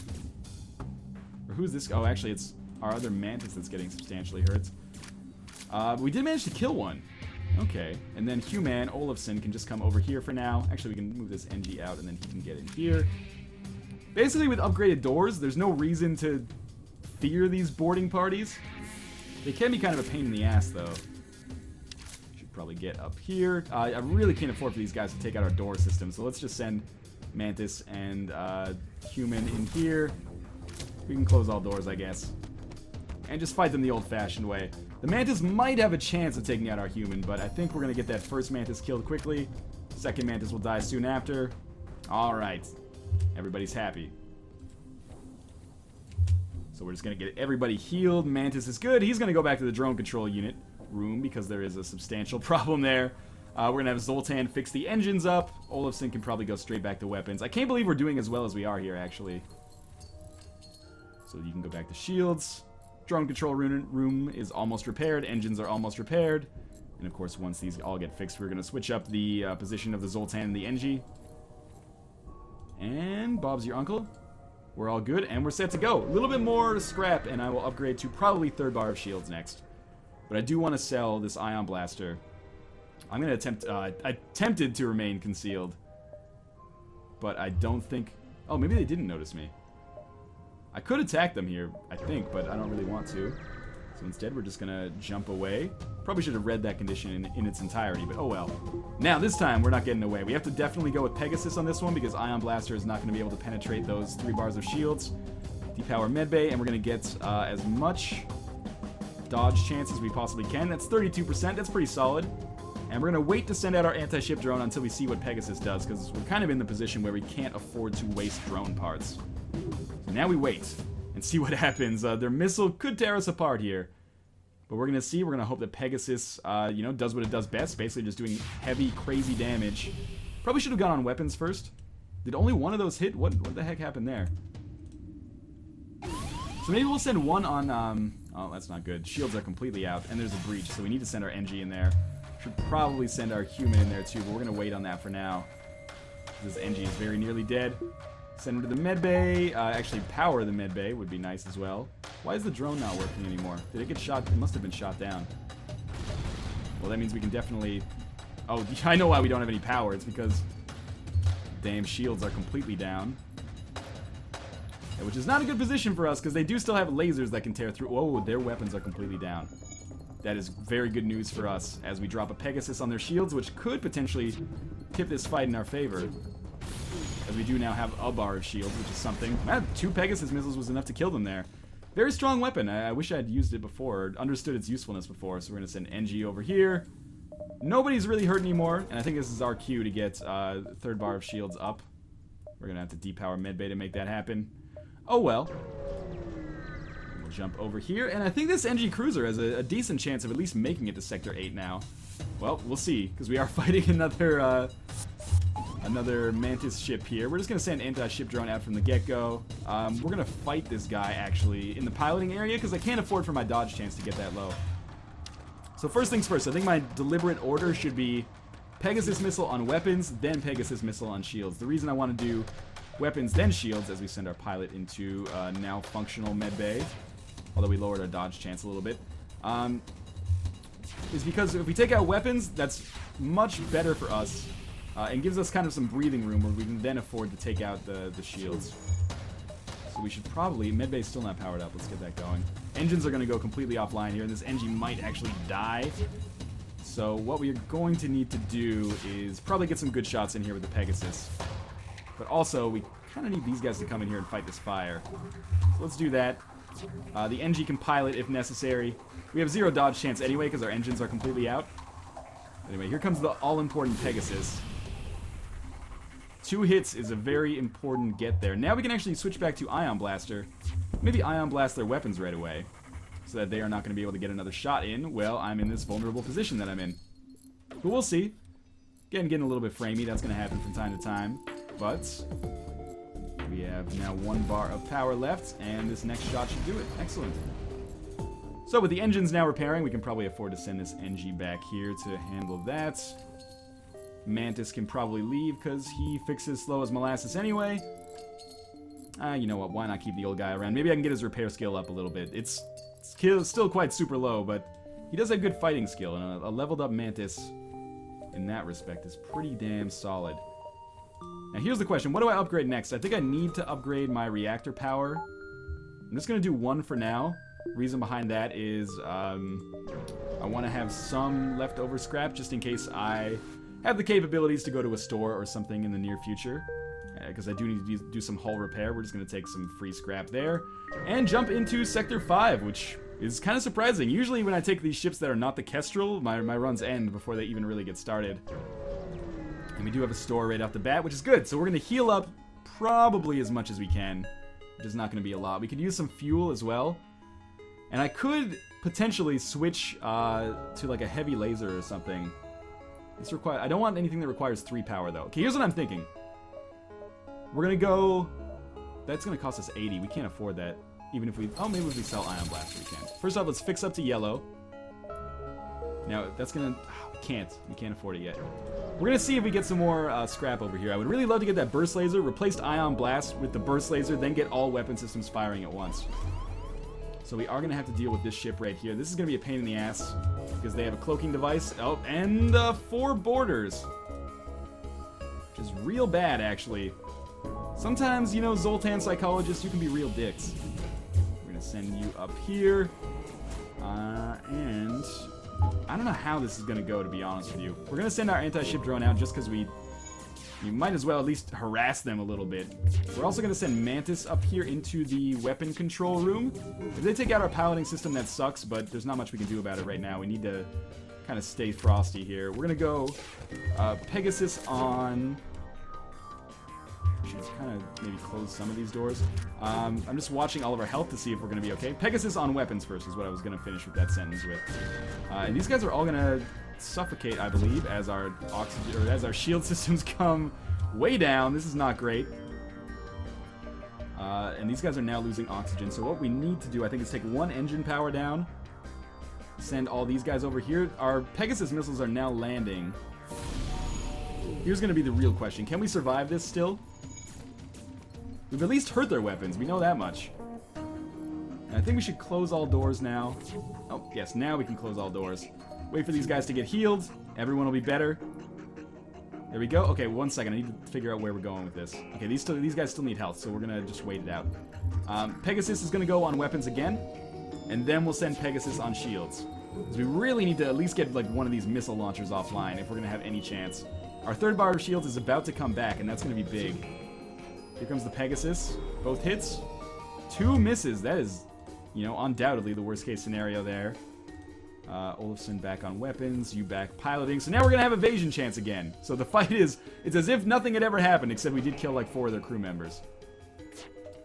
Or who's this? Oh, actually, it's our other Mantis that's getting substantially hurt. We did manage to kill one. Okay. And then Human, Olafson, can just come over here for now. Actually, we can move this NG out, and then he can get in here. Basically, with upgraded doors, there's no reason to fear these boarding parties. They can be kind of a pain in the ass, though. Should probably get up here. I really can't afford for these guys to take out our door system, so let's just send Mantis and Human in here. We can close all doors, I guess. And just fight them the old-fashioned way. The Mantis might have a chance of taking out our Human, but I think we're going to get that first Mantis killed quickly. Second Mantis will die soon after. Alright. Everybody's happy. So we're just going to get everybody healed. Mantis is good. He's going to go back to the drone control unit room because there is a substantial problem there. We're going to have Zoltan fix the engines up. Olafson can probably go straight back to weapons. I can't believe we're doing as well as we are here, actually. So you can go back to shields. Drone control room is almost repaired. Engines are almost repaired. And of course, once these all get fixed, we're going to switch up the position of the Zoltan and the NG. And Bob's your uncle. We're all good, and we're set to go. A little bit more scrap, and I will upgrade to probably 3rd bar of shields next. But I do want to sell this Ion Blaster I'm gonna attempt. I attempted to remain concealed, but I don't think. Oh, maybe they didn't notice me. I could attack them here, I think, but I don't really want to. So instead, we're just gonna jump away. Probably should have read that condition in its entirety, but oh well. Now, this time, we're not getting away. We have to definitely go with Pegasus on this one, because Ion Blaster is not going to be able to penetrate those 3 bars of shields. Depower Medbay, and we're going to get as much dodge chance as we possibly can. That's 32%. That's pretty solid. And we're going to wait to send out our anti-ship drone until we see what Pegasus does, because we're kind of in the position where we can't afford to waste drone parts. So now we wait and see what happens. Their missile could tear us apart here. But we're going to see. We're going to hope that Pegasus, you know, does what it does best. Basically just doing heavy, crazy damage. Probably should have gone on weapons first. Did only one of those hit? What the heck happened there? So maybe we'll send one on, oh, that's not good. Shields are completely out, and there's a breach, so we need to send our NG in there. Should probably send our human in there too, but we're going to wait on that for now. This NG is very nearly dead. Send him to the medbay. Actually, power the medbay would be nice as well. Why is the drone not working anymore? Did it get shot? It must have been shot down. Well, that means we can definitely... Oh, I know why we don't have any power. It's because damn shields are completely down. Which is not a good position for us, because they do still have lasers that can tear through. Oh, their weapons are completely down. That is very good news for us, as we drop a Pegasus on their shields, which could potentially tip this fight in our favor. As we do now have a bar of shields, which is something. 2 Pegasus missiles was enough to kill them there. Very strong weapon. I wish I had used it before, or understood its usefulness before, so we're going to send NG over here. Nobody's really hurt anymore, and I think this is our cue to get 3rd bar of shields up. We're going to have to depower medbay to make that happen. Oh well. We'll jump over here, and I think this NG Cruiser has a decent chance of at least making it to Sector 8 now. Well, we'll see, because we are fighting another Mantis ship here. We're just going to send anti-ship drone out from the get-go. We're going to fight this guy, actually, in the piloting area, because I can't afford for my dodge chance to get that low. So first things first, I think my deliberate order should be Pegasus missile on weapons, then Pegasus missile on shields. The reason I want to do weapons, then shields, as we send our pilot into now functional medbay, although we lowered our dodge chance a little bit, is because if we take out weapons, that's much better for us, and gives us kind of some breathing room where we can then afford to take out the shields. So we should probably... Medbay's still not powered up. Let's get that going. Engines are going to go completely offline here, and this engine might actually die. So what we are going to need to do is probably get some good shots in here with the Pegasus. But also, we kind of need these guys to come in here and fight this fire. So let's do that. The NG can pilot if necessary. We have 0 dodge chance anyway because our engines are completely out. Anyway, here comes the all-important Pegasus. 2 hits is a very important get there. Now we can actually switch back to Ion Blaster. Maybe Ion Blast their weapons right away, so that they are not going to be able to get another shot in. Well, I'm in this vulnerable position that I'm in. But we'll see. Again, getting a little bit framey. That's going to happen from time to time. But we have now 1 bar of power left, and this next shot should do it. Excellent. So with the engines now repairing, we can probably afford to send this NG back here to handle that. Mantis can probably leave because he fixes slow as molasses anyway. You know what, why not keep the old guy around? Maybe I can get his repair skill up a little bit. It's still quite super low, but he does have good fighting skill, and a leveled up Mantis in that respect is pretty damn solid. Now here's the question, what do I upgrade next? I think I need to upgrade my reactor power. I'm just going to do 1 for now. Reason behind that is I want to have some leftover scrap just in case I have the capabilities to go to a store or something in the near future. Because I do need to do some hull repair. We're just going to take some free scrap there. And jump into Sector 5, which is kind of surprising. Usually when I take these ships that are not the Kestrel, my runs end before they even really get started. And we do have a store right off the bat, which is good. So we're going to heal up probably as much as we can, which is not going to be a lot. We could use some fuel as well. And I could potentially switch to like a heavy laser or something. I don't want anything that requires 3 power though. Okay, here's what I'm thinking. We're gonna go... That's gonna cost us 80. We can't afford that. Even if we... Oh, maybe if we sell Ion Blaster we can. First off, let's fix up to yellow. Now, that's gonna... we can't afford it yet. We're gonna see if we get some more scrap over here. I would really love to get that burst laser, replaced Ion Blast with the burst laser, then get all weapon systems firing at once. So we are going to have to deal with this ship right here. This is going to be a pain in the ass because they have a cloaking device. Oh, and 4 boarders. Which is real bad, actually. Sometimes, you know, Zoltan psychologists, you can be real dicks. We're going to send you up here. And I don't know how this is going to go, to be honest with you. We're going to send our anti-ship drone out just because we might as well at least harass them a little bit. We're also going to send Mantis up here into the weapon control room. If they take out our piloting system, that sucks, but there's not much we can do about it right now. We need to kind of stay frosty here. We're going to go Pegasus on... Should kind of maybe close some of these doors. I'm just watching all of our health to see if we're going to be okay. Pegasus on weapons first is what I was going to finish with that sentence with. And these guys are all going to suffocate, I believe, as our oxygen or as our shield systems come way down. This is not great. And these guys are now losing oxygen. So what we need to do, I think, is take 1 engine power down. Send all these guys over here. Our Pegasus missiles are now landing. Here's going to be the real question. Can we survive this still? We've at least hurt their weapons. We know that much. And I think we should close all doors now. Oh, yes, now we can close all doors. Wait for these guys to get healed. Everyone will be better. There we go. Okay, 1 second. I need to figure out where we're going with this. Okay, these guys still need health, so we're going to just wait it out. Pegasus is going to go on weapons again. And then we'll send Pegasus on shields. Because we really need to at least get like one of these missile launchers offline if we're going to have any chance. Our 3rd bar of shields is about to come back, and that's going to be big. Here comes the Pegasus. Both hits. 2 misses. That is, you know, undoubtedly the worst case scenario there. Olafson back on weapons. You back piloting. So now we're going to have evasion chance again. So the fight is, it's as if nothing had ever happened, except we did kill like 4 of their crew members.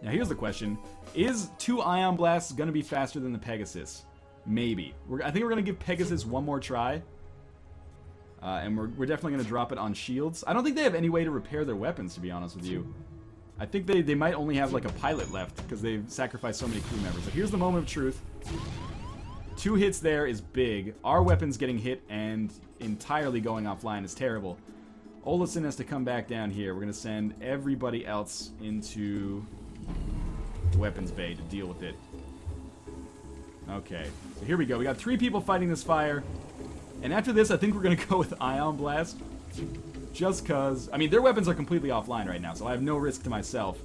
Now here's the question. Is 2 ion blasts going to be faster than the Pegasus? Maybe. I think we're going to give Pegasus one more try. And we're definitely going to drop it on shields. I don't think they have any way to repair their weapons, to be honest with you. I think they might only have like a pilot left because they've sacrificed so many crew members. So here's the moment of truth. 2 hits there is big. Our weapons getting hit and entirely going offline is terrible. Olafson has to come back down here. We're going to send everybody else into the weapons bay to deal with it. Okay, so here we go. We got 3 people fighting this fire. And after this, I think we're going to go with Ion Blast. Just because, I mean, their weapons are completely offline right now, so I have no risk to myself.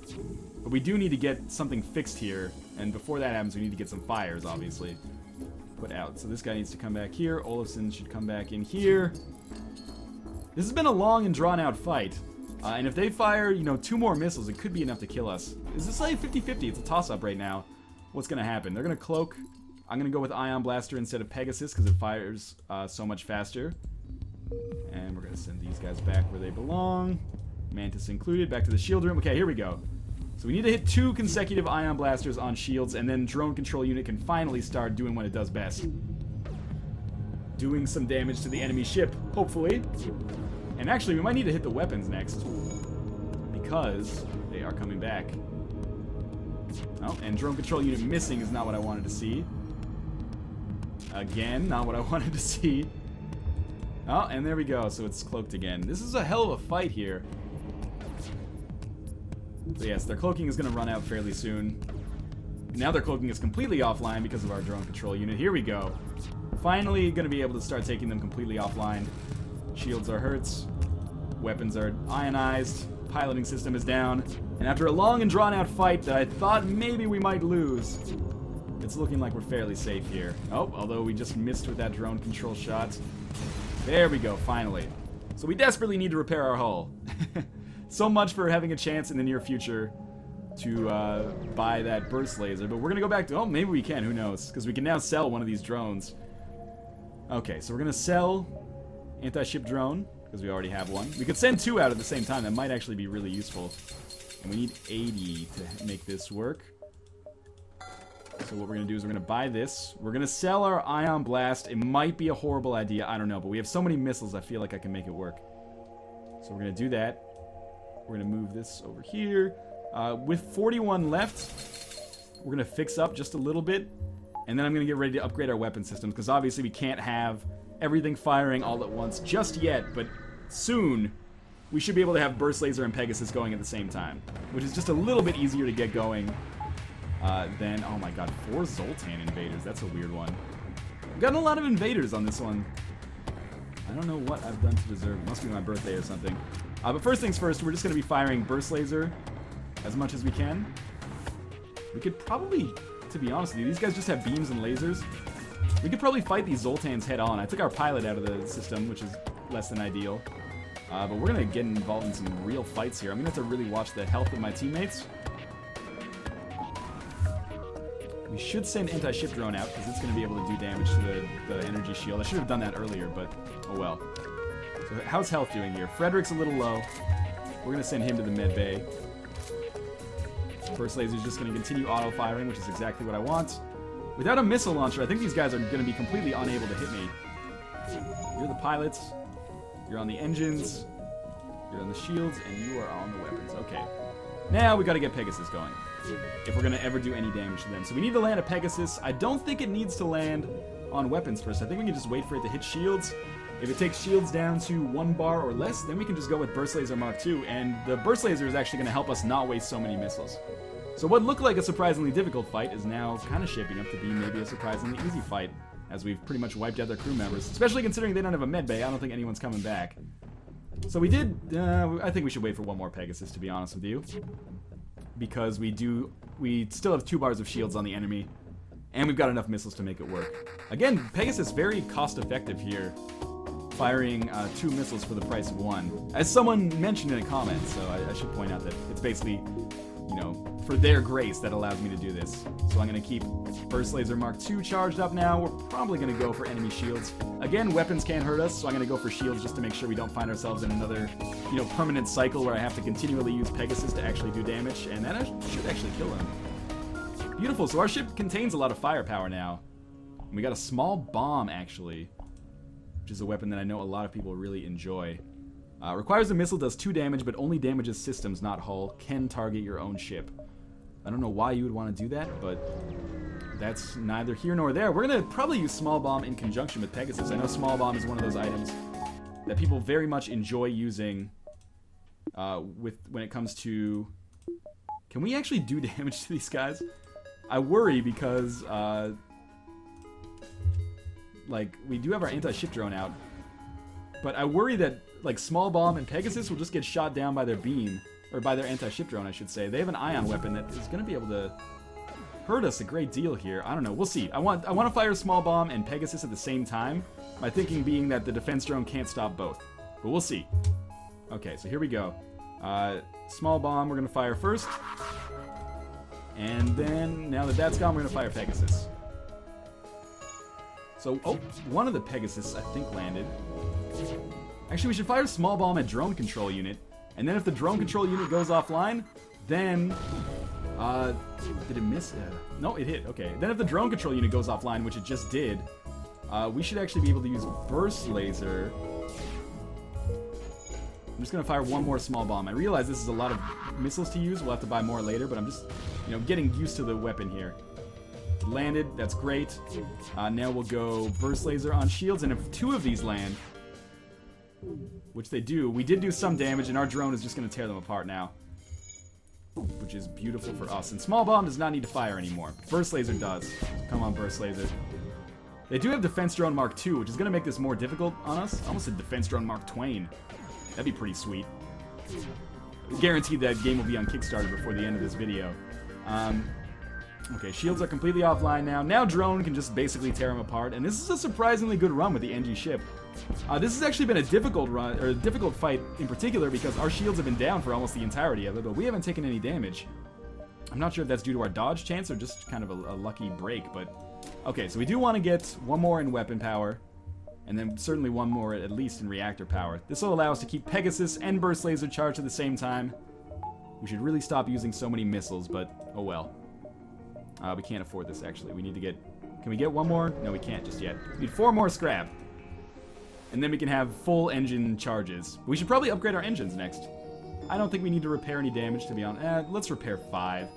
But we do need to get something fixed here. And before that happens, we need to get some fires, obviously, put out. So this guy needs to come back here. Olafson should come back in here. This has been a long and drawn-out fight. And if they fire, you know, 2 more missiles, it could be enough to kill us. Is this like 50-50? It's a toss-up right now. What's going to happen? They're going to cloak. I'm going to go with Ion Blaster instead of Pegasus because it fires so much faster. And we're going to send these guys back where they belong. Mantis included. Back to the shield room. Okay, here we go. So we need to hit 2 consecutive Ion Blasters on shields, and then Drone Control Unit can finally start doing what it does best. Doing some damage to the enemy ship, hopefully. And actually, we might need to hit the weapons next. Because they are coming back. Oh, and Drone Control Unit missing is not what I wanted to see. Again, not what I wanted to see. Oh, and there we go. So it's cloaked again. This is a hell of a fight here. So yes, their cloaking is going to run out fairly soon. Now their cloaking is completely offline because of our drone control unit. Here we go. Finally going to be able to start taking them completely offline. Shields are hurts. Weapons are ionized. Piloting system is down. And after a long and drawn-out fight that I thought maybe we might lose, it's looking like we're fairly safe here. Oh, although we just missed with that drone control shot. There we go, finally. So we desperately need to repair our hull. So much for having a chance in the near future to buy that burst laser. But we're going to go back to... Oh, maybe we can. Who knows? Because we can now sell one of these drones. Okay, so we're going to sell anti-ship drone, because we already have one. We could send 2 out at the same time. That might actually be really useful. And we need 80 to make this work. So what we're going to do is we're going to buy this. We're going to sell our Ion Blast. It might be a horrible idea. I don't know. But we have so many missiles, I feel like I can make it work. So we're going to do that. We're going to move this over here. With 41 left, we're going to fix up just a little bit. And then I'm going to get ready to upgrade our weapon systems. Because obviously we can't have everything firing all at once just yet. But soon, we should be able to have Burst Laser and Pegasus going at the same time. Which is just a little bit easier to get going. Then, oh my god, 4 Zoltan invaders. That's a weird one. I've gotten a lot of invaders on this one. I don't know what I've done to deserve it. Must be my birthday or something. But first things first, we're just going to be firing Burst Laser as much as we can. We could probably, to be honest with you, these guys just have beams and lasers. We could probably fight these Zoltans head on. I took our pilot out of the system, which is less than ideal. But we're going to get involved in some real fights here. I'm going to have to really watch the health of my teammates. We should send anti-ship drone out, because it's going to be able to do damage to the energy shield. I should have done that earlier, but oh well. So how's health doing here? Frederick's a little low. We're going to send him to the med bay. First laser is just going to continue auto-firing, which is exactly what I want. Without a missile launcher, I think these guys are going to be completely unable to hit me. You're the pilots. You're on the engines. You're on the shields, and you are on the weapons. Okay. Now we got to get Pegasus going, if we're going to ever do any damage to them. So we need to land a Pegasus. I don't think it needs to land on weapons first. I think we can just wait for it to hit shields. If it takes shields down to 1 bar or less, then we can just go with Burst Laser Mark II, and the Burst Laser is actually going to help us not waste so many missiles. So what looked like a surprisingly difficult fight is now kind of shaping up to be maybe a surprisingly easy fight, as we've pretty much wiped out their crew members, especially considering they don't have a med bay. I don't think anyone's coming back. So we did, I think we should wait for 1 more Pegasus, to be honest with you, because we still have 2 bars of shields on the enemy, and we've got enough missiles to make it work. Again, Pegasus very cost-effective here, firing 2 missiles for the price of 1. As someone mentioned in a comment, so I should point out that it's basically, you know, for their grace that allows me to do this. So I'm going to keep Burst Laser Mark II charged up now. We're probably going to go for enemy shields. Again, weapons can't hurt us, so I'm going to go for shields just to make sure we don't find ourselves in another, you know, permanent cycle where I have to continually use Pegasus to actually do damage, and that should actually kill him. Beautiful, so our ship contains a lot of firepower now. And we got a small bomb, actually, which is a weapon that I know a lot of people really enjoy. Requires a missile, does 2 damage, but only damages systems, not hull. Can target your own ship. I don't know why you would want to do that, but that's neither here nor there. We're going to probably use Small Bomb in conjunction with Pegasus. I know Small Bomb is one of those items that people very much enjoy using when it comes to... Can we actually do damage to these guys? I worry because, like, we do have our anti-ship drone out, but I worry that, like, Small Bomb and Pegasus will just get shot down by their beam. Or by their anti-ship drone, I should say. They have an ion weapon that is going to be able to hurt us a great deal here. I don't know. We'll see. I want to fire Small Bomb and Pegasus at the same time. My thinking being that the defense drone can't stop both. But we'll see. Okay, so here we go. Small Bomb we're going to fire first. And then, now that that's gone, we're going to fire Pegasus. So, oh, one of the Pegasus, I think, landed. Actually, we should fire Small Bomb at Drone Control Unit. And then if the drone control unit goes offline, then, did it miss? No, it hit, okay. Then if the drone control unit goes offline, which it just did, we should actually be able to use Burst Laser. I'm just gonna fire 1 more Small Bomb. I realize this is a lot of missiles to use, we'll have to buy more later, but I'm just, you know, getting used to the weapon here. It landed, that's great. Now we'll go Burst Laser on shields, and if 2 of these land, which they do. We did do some damage, and our drone is just going to tear them apart now. Which is beautiful for us. And Small Bomb does not need to fire anymore. Burst Laser does. Come on, Burst Laser. They do have Defense Drone Mark II, which is going to make this more difficult on us. I almost said Defense Drone Mark Twain. That'd be pretty sweet. Guaranteed that game will be on Kickstarter before the end of this video. Okay, shields are completely offline now. Now drone can just basically tear them apart. And this is a surprisingly good run with the NG ship. This has actually been a difficult run, or a difficult fight in particular, because our shields have been down for almost the entirety of it, but we haven't taken any damage. I'm not sure if that's due to our dodge chance or just kind of a lucky break, but... Okay, so we do want to get 1 more in weapon power, and then certainly 1 more at least in reactor power. This will allow us to keep Pegasus and Burst Laser charged at the same time. We should really stop using so many missiles, but oh well. We can't afford this, actually. We need to get... Can we get 1 more? No, we can't just yet. We need 4 more scrap. And then we can have full engine charges. We should probably upgrade our engines next. I don't think we need to repair any damage, to be honest. Let's repair 5.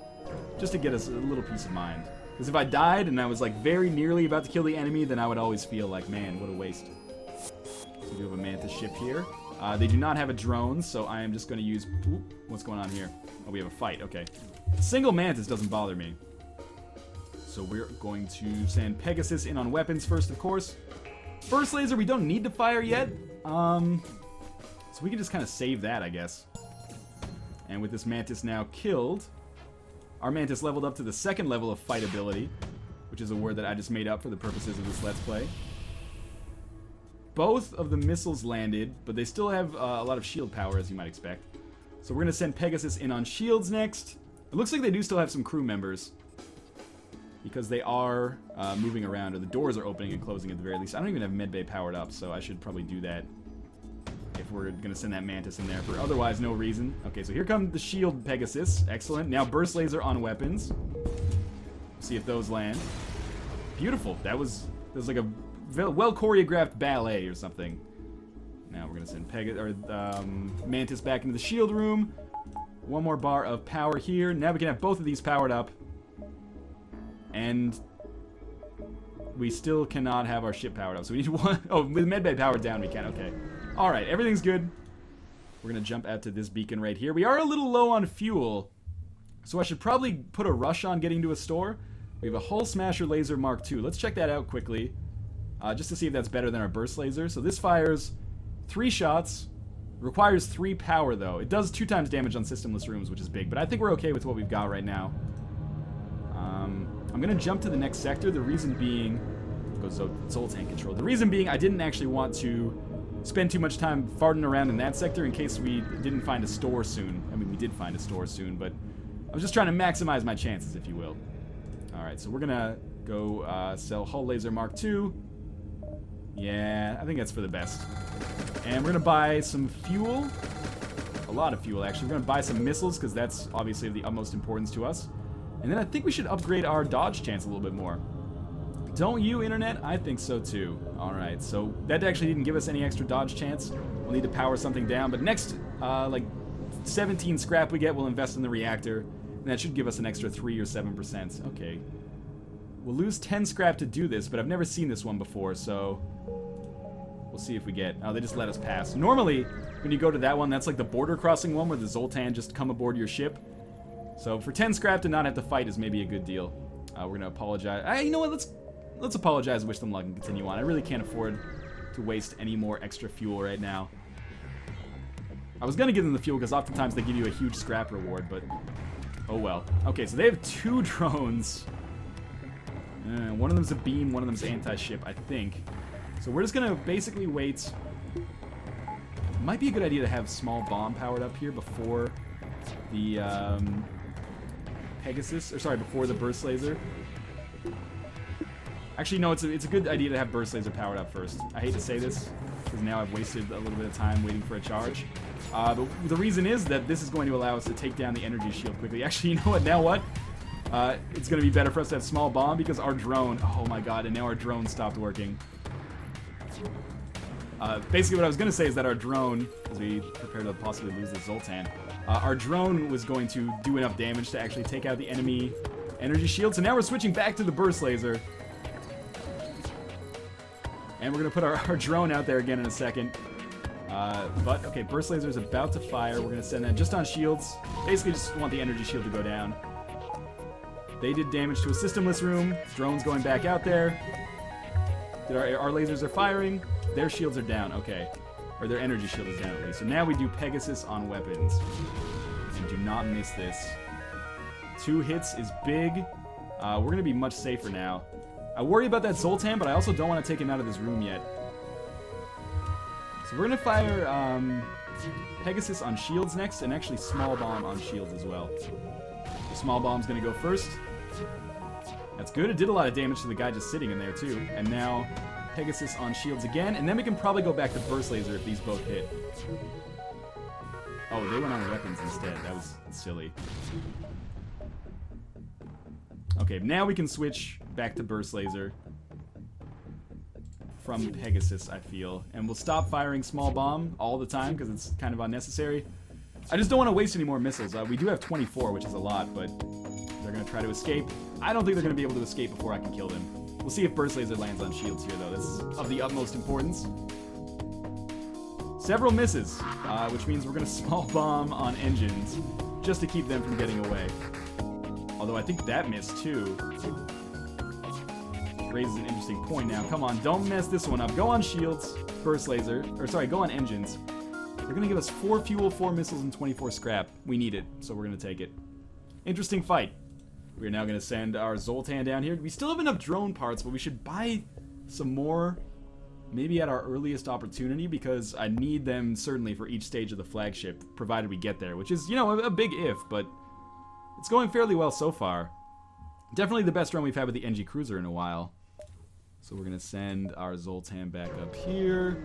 Just to get us a little peace of mind. Because if I died and I was, like, very nearly about to kill the enemy, then I would always feel like, man, what a waste. So we have a Mantis ship here. They do not have a drone, so I am just going to use... Ooh, what's going on here? Oh, we have a fight. Okay. Single Mantis doesn't bother me. So we're going to send Pegasus in on weapons first, of course. Burst laser we don't need to fire yet. So we can just kind of save that, I guess. And with this Mantis now killed, our Mantis leveled up to the 2nd level of fight ability, which is a word that I just made up for the purposes of this Let's Play. Both of the missiles landed, but they still have a lot of shield power, as you might expect. So we're going to send Pegasus in on shields next. It looks like they do still have some crew members, because they are moving around, or the doors are opening and closing at the very least. I don't even have medbay powered up, so I should probably do that if we're going to send that Mantis in there for otherwise no reason. Okay, so here comes the shield Pegasus. Excellent. Now burst laser on weapons. See if those land. Beautiful. That was like a well choreographed ballet or something. Now we're going to send Mantis back into the shield room. One more bar of power here. Now we can have both of these powered up. And we still cannot have our ship powered up. So we need one. Oh, with medbay powered down we can. Okay. Alright, everything's good. We're going to jump out to this beacon right here. We are a little low on fuel, so I should probably put a rush on getting to a store. We have a Hull Smasher Laser Mark II. Let's check that out quickly, just to see if that's better than our burst laser. So this fires 3 shots, requires 3 power though. It does 2 times damage on systemless rooms, which is big, but I think we're okay with what we've got right now. I'm going to jump to the next sector, the reason being... Goes Zoltan control. The reason being I didn't actually want to spend too much time farting around in that sector in case we didn't find a store soon. I mean, we did find a store soon, but I was just trying to maximize my chances, if you will. Alright, so we're gonna go sell Hull Laser Mark II. Yeah, I think that's for the best. And we're gonna buy some fuel. A lot of fuel, actually. We're gonna buy some missiles, because that's obviously of the utmost importance to us. And then I think we should upgrade our dodge chance a little bit more. Don't you, Internet? I think so too. Alright, so that actually didn't give us any extra dodge chance. We'll need to power something down, but next, like, 17 scrap we get, we'll invest in the reactor, and that should give us an extra 3 or 7%. Okay. We'll lose 10 scrap to do this, but I've never seen this one before, so... We'll see if we get... Oh, they just let us pass. Normally, when you go to that one, that's like the border crossing one where the Zoltan just come aboard your ship. So for 10 scrap to not have to fight is maybe a good deal. We're gonna apologize. You know what, let's apologize, wish them luck, and continue on. I really can't afford to waste any more extra fuel right now. I was gonna give them the fuel because oftentimes they give you a huge scrap reward, but oh well. Okay, so they have 2 drones. One of them's a beam, one of them's anti-ship, I think. So we're just gonna basically wait. Might be a good idea to have small bomb powered up here before the Pegasus, or sorry, before the burst laser. Actually, no, it's a good idea to have burst laser powered up first. I hate to say this, because now I've wasted a little bit of time waiting for a charge. But the reason is that this is going to allow us to take down the energy shield quickly. Actually, you know what? Now what? It's going to be better for us to have small bomb, because our drone... Oh my god, and now our drone stopped working. Basically, what I was going to say is that our drone, as we prepare to possibly lose the Zoltan, our drone was going to do enough damage to actually take out the enemy energy shield. So now we're switching back to the burst laser. And we're going to put our drone out there again in a second. But, okay, burst laser is about to fire. We're going to send that just on shields. Basically, just want the energy shield to go down. They did damage to a systemless room. Drone's going back out there. Our lasers are firing. Their shields are down. Okay. Or their energy shield is down at least. So now we do Pegasus on weapons. And do not miss this. 2 hits is big. We're going to be much safer now. I worry about that Zoltan, but I also don't want to take him out of this room yet. So we're going to fire Pegasus on shields next, and actually small bomb on shields as well. The small bomb's going to go first. That's good. It did a lot of damage to the guy just sitting in there too. And now Pegasus on shields again, and then we can probably go back to burst laser if these both hit. Oh, they went on weapons instead. That was silly. Okay, now we can switch back to burst laser from Pegasus, I feel. And we'll stop firing small bomb all the time because it's kind of unnecessary. I just don't want to waste any more missiles. We do have 24, which is a lot, but they're going to try to escape. I don't think they're going to be able to escape before I can kill them. We'll see if burst laser lands on shields here, though. This is of the utmost importance. Several misses, which means we're going to small bomb on engines just to keep them from getting away. Although I think that missed too. raises an interesting point now. Come on, don't mess this one up. Go on shields, burst laser, or sorry, go on engines. They're gonna give us 4 fuel, 4 missiles, and 24 scrap. We need it, so we're gonna take it. Interesting fight. We're now gonna send our Zoltan down here. We still have enough drone parts, but we should buy some more, maybe at our earliest opportunity, because I need them certainly for each stage of the flagship, provided we get there, which is, you know, a big if, but it's going fairly well so far. Definitely the best run we've had with the NG Cruiser in a while. So we're gonna send our Zoltan back up here,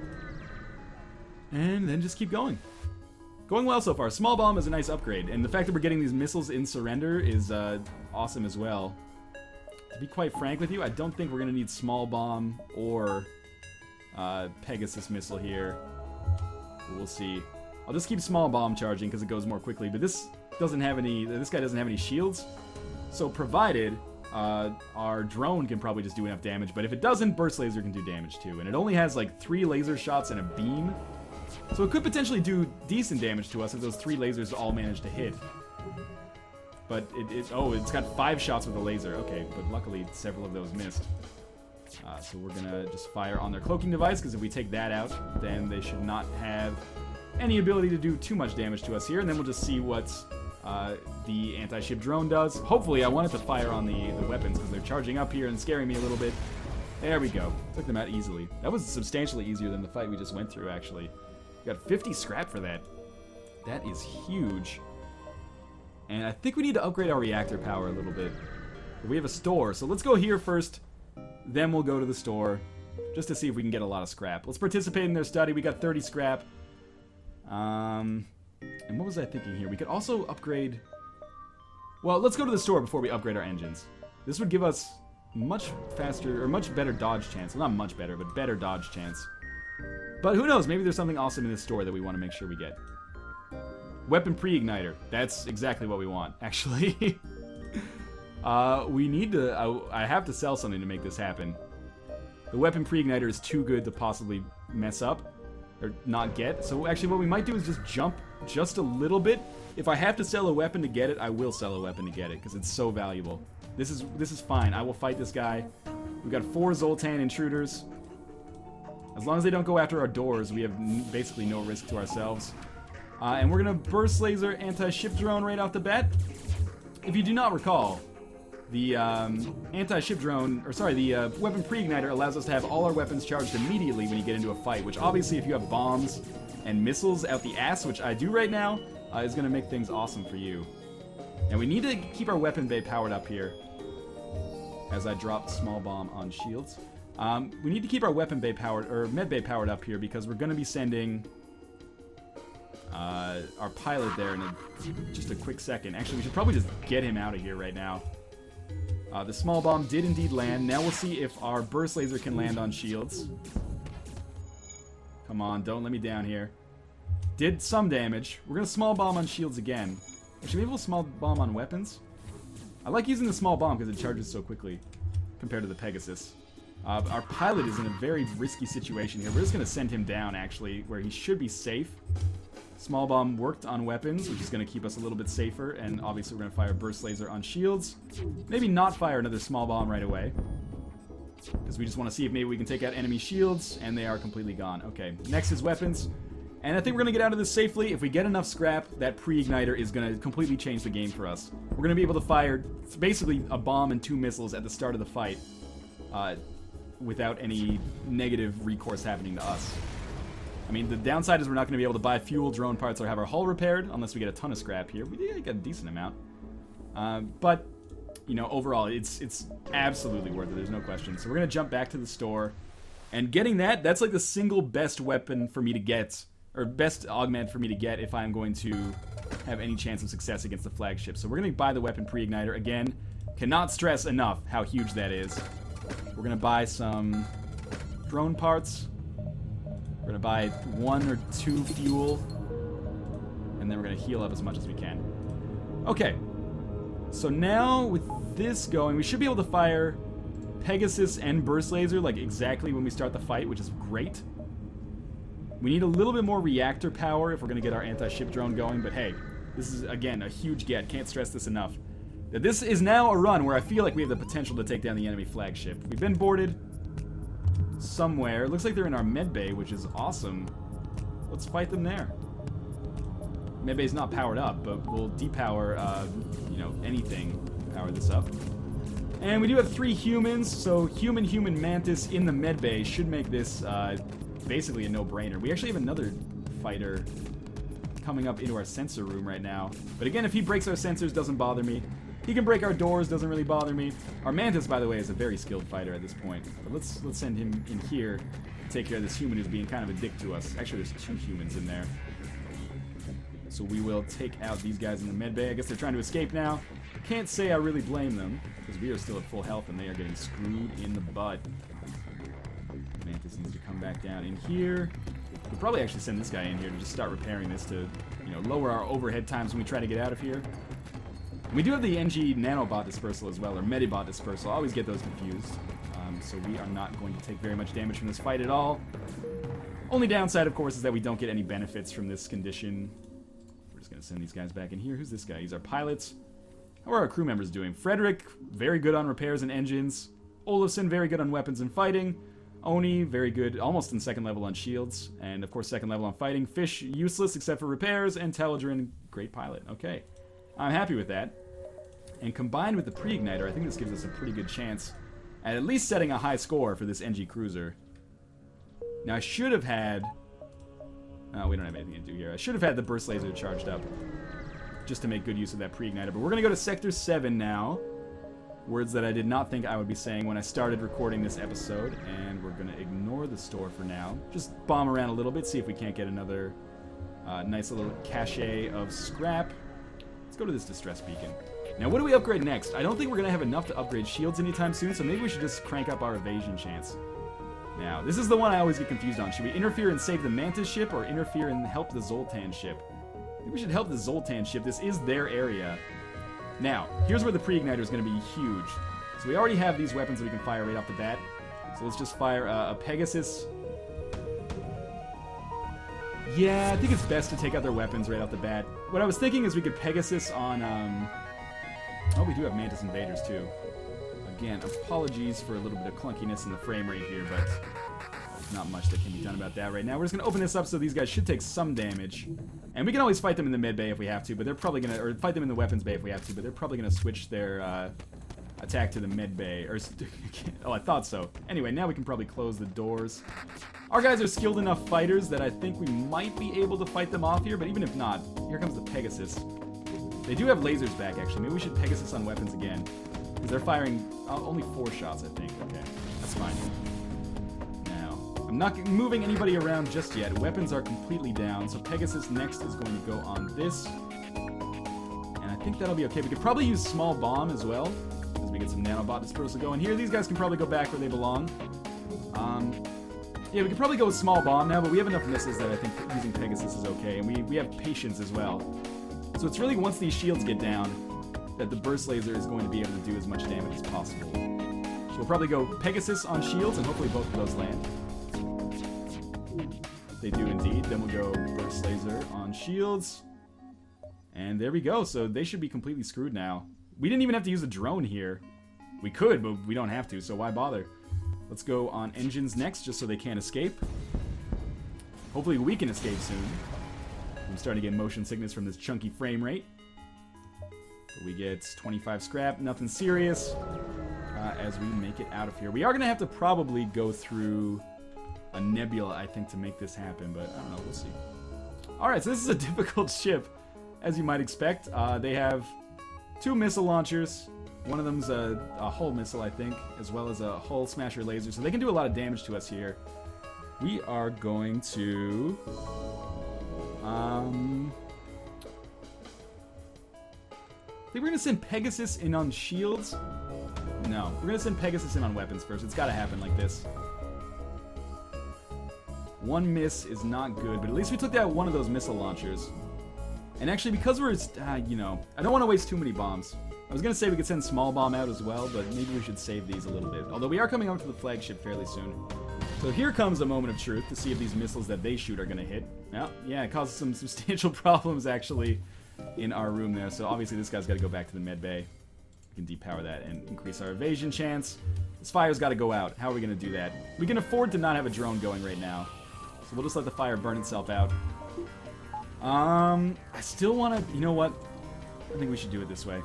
and then just keep going. Going well so far. Small bomb is a nice upgrade, and the fact that we're getting these missiles in surrender is awesome as well. To be quite frank with you, I don't think we're gonna need small bomb or Pegasus missile here. But we'll see. I'll just keep small bomb charging because it goes more quickly. But this doesn't have any. This guy doesn't have any shields. So provided our drone can probably just do enough damage. But if it doesn't, burst laser can do damage too. And it only has like 3 laser shots and a beam. So it could potentially do decent damage to us if those 3 lasers all manage to hit. But it's got 5 shots with a laser. Okay, but luckily several of those missed. So we're gonna just fire on their cloaking device, because if we take that out, then they should not have any ability to do too much damage to us here. And then we'll just see what the anti-ship drone does. Hopefully, I want it to fire on the weapons, because they're charging up here and scaring me a little bit. There we go. Took them out easily. That was substantially easier than the fight we just went through, actually. We got 50 scrap for that. That is huge. And I think we need to upgrade our reactor power a little bit. We have a store, so let's go here first. Then we'll go to the store, just to see if we can get a lot of scrap. Let's participate in their study. We got 30 scrap. And what was I thinking here? We could also upgrade... Well, let's go to the store before we upgrade our engines. This would give us much faster, or much better dodge chance. Well, not much better, but better dodge chance. But who knows? Maybe there's something awesome in this store that we want to make sure we get. Weapon pre-igniter. That's exactly what we want, actually. We need to... I have to sell something to make this happen. The weapon pre-igniter is too good to possibly mess up. Or not get. So actually what we might do is just jump just a little bit. If I have to sell a weapon to get it, I will sell a weapon to get it, because it's so valuable. This is fine. I will fight this guy. We've got 4 Zoltan intruders. As long as they don't go after our doors, we have basically no risk to ourselves. And we're going to burst laser anti-ship drone right off the bat. If you do not recall, the anti-ship drone, or sorry, the weapon pre-igniter allows us to have all our weapons charged immediately when you get into a fight, which obviously if you have bombs and missiles out the ass, which I do right now, is going to make things awesome for you. And we need to keep our weapon bay powered up here, as I drop small bomb on shields. We need to keep our weapon bay powered, or med bay powered up here, because we're going to be sending our pilot there in just a quick second. Actually, we should probably just get him out of here right now. The small bomb did indeed land. Now we'll see if our burst laser can land on shields. Come on, don't let me down here. Did some damage. We're going to small bomb on shields again. Should we be able to small bomb on weapons? I like using the small bomb because it charges so quickly compared to the Pegasus. Our pilot is in a very risky situation here. We're just going to send him down, actually, where he should be safe. Small bomb worked on weapons, which is going to keep us a little bit safer, and obviously we're going to fire burst laser on shields. Maybe not fire another small bomb right away, because we just want to see if maybe we can take out enemy shields, and they are completely gone. Okay, next is weapons, and I think we're going to get out of this safely. If we get enough scrap, that pre-igniter is going to completely change the game for us. We're going to be able to fire basically a bomb and 2 missiles at the start of the fight, without any negative recourse happening to us. I mean, the downside is we're not going to be able to buy fuel, drone parts, or have our hull repaired unless we get a ton of scrap here. We did get a decent amount. But, you know, overall, it's absolutely worth it. There's no question. So we're going to jump back to the store. And getting that's like the single best weapon for me to get, or best augment for me to get if I'm going to have any chance of success against the flagship. So we're going to buy the weapon pre-igniter. Again, cannot stress enough how huge that is. We're going to buy some drone parts. We're going to buy 1 or 2 fuel, and then we're going to heal up as much as we can. Okay, so now with this going, we should be able to fire Pegasus and burst laser like exactly when we start the fight, which is great. We need a little bit more reactor power if we're going to get our anti-ship drone going, but hey, this is, again, a huge get. Can't stress this enough. that this is now a run where I feel like we have the potential to take down the enemy flagship. We've been boarded somewhere. Looks like they're in our med bay, which is awesome. Let's fight them there. Med bay's not powered up, but we'll depower, you know, anything to power this up. And we do have 3 humans, so human Mantis in the med bay should make this basically a no-brainer. We actually have another fighter coming up into our sensor room right now. But again, if he breaks our sensors, doesn't bother me. He can break our doors, doesn't really bother me. Our Mantis, by the way, is a very skilled fighter at this point. But let's send him in here to take care of this human who's being kind of a dick to us. Actually, there's 2 humans in there. So we will take out these guys in the med bay. I guess they're trying to escape now. Can't say I really blame them, because we are still at full health and they are getting screwed in the butt. Mantis needs to come back down in here. We'll probably actually send this guy in here to just start repairing this to, you know, lower our overhead times when we try to get out of here. And we do have the NG nanobot dispersal as well, or medibot dispersal. I always get those confused. So we are not going to take very much damage from this fight at all. Only downside, of course, is that we don't get any benefits from this condition. We're just going to send these guys back in here. Who's this guy? He's our pilots. How are our crew members doing? Frederick, very good on repairs and engines. Olafson, very good on weapons and fighting. Oni, very good, almost in 2nd level on shields. And, of course, 2nd level on fighting. Fish, useless except for repairs. And Teledrin, great pilot. Okay. I'm happy with that. And combined with the pre-igniter, I think this gives us a pretty good chance at least setting a high score for this NG cruiser. Now, I should have had... Oh, we don't have anything to do here. I should have had the burst laser charged up just to make good use of that pre-igniter. But we're going to go to Sector 7 now. Words that I did not think I would be saying when I started recording this episode. And we're going to ignore the store for now. Just bomb around a little bit, see if we can't get another nice little cache of scrap. Let's go to this distress beacon. Now, what do we upgrade next? I don't think we're going to have enough to upgrade shields anytime soon, so maybe we should just crank up our evasion chance. Now, this is the one I always get confused on. Should we interfere and save the Mantis ship, or interfere and help the Zoltan ship? I think we should help the Zoltan ship. This is their area. Now, here's where the pre-igniter is going to be huge. So we already have these weapons that we can fire right off the bat. So let's just fire a Pegasus. Yeah, I think it's best to take out their weapons right off the bat. What I was thinking is we could Pegasus on... Oh, we do have Mantis invaders, too. Again, apologies for a little bit of clunkiness in the frame rate here, but there's not much that can be done about that right now. We're just going to open this up so these guys should take some damage. And we can always fight them in the mid bay if we have to, but they're probably going to... Or fight them in the weapons bay if we have to, but they're probably going to switch their attack to the mid bay. Or... Oh, I thought so. Anyway, now we can probably close the doors. Our guys are skilled enough fighters that I think we might be able to fight them off here, but even if not, here comes the Pegasus. They do have lasers back, actually. Maybe we should Pegasus on weapons again. Because they're firing only 4 shots, I think. Okay, that's fine. Now, I'm not moving anybody around just yet. Weapons are completely down, so Pegasus next is going to go on this. And I think that'll be okay. We could probably use small bomb as well, as we get some nanobot dispersal going here. These guys can probably go back where they belong. Yeah, we could probably go with small bomb now, but we have enough missiles that I think using Pegasus is okay. And we have patience as well. So it's really once these shields get down that the burst laser is going to be able to do as much damage as possible. So we'll probably go Pegasus on shields, and hopefully both of those land. They do indeed. Then we'll go burst laser on shields. And there we go. So they should be completely screwed now. We didn't even have to use a drone here. We could, but we don't have to, so why bother? Let's go on engines next, just so they can't escape. Hopefully we can escape soon. I'm starting to get motion sickness from this chunky frame rate. But we get 25 scrap, nothing serious, as we make it out of here. We are going to have to probably go through a nebula, I think, to make this happen, but I don't know, we'll see. Alright, so this is a difficult ship, as you might expect. They have 2 missile launchers. One of them's a hull missile, I think, as well as a hull smasher laser, so they can do a lot of damage to us here. We are going to... I think we're going to send Pegasus in on shields. No, we're going to send Pegasus in on weapons first. It's got to happen like this. One miss is not good, but at least we took out one of those missile launchers. And actually, because we're, you know, I don't want to waste too many bombs. I was going to say we could send small bomb out as well, but maybe we should save these a little bit. Although we are coming up to the flagship fairly soon. So here comes a moment of truth to see if these missiles that they shoot are going to hit. Well, yeah, it causes some substantial problems, actually, in our room there. So obviously this guy's got to go back to the med bay. We can depower that and increase our evasion chance. This fire's got to go out. How are we going to do that? We can afford to not have a drone going right now. So we'll just let the fire burn itself out. I still want to... You know what? I think we should do it this way.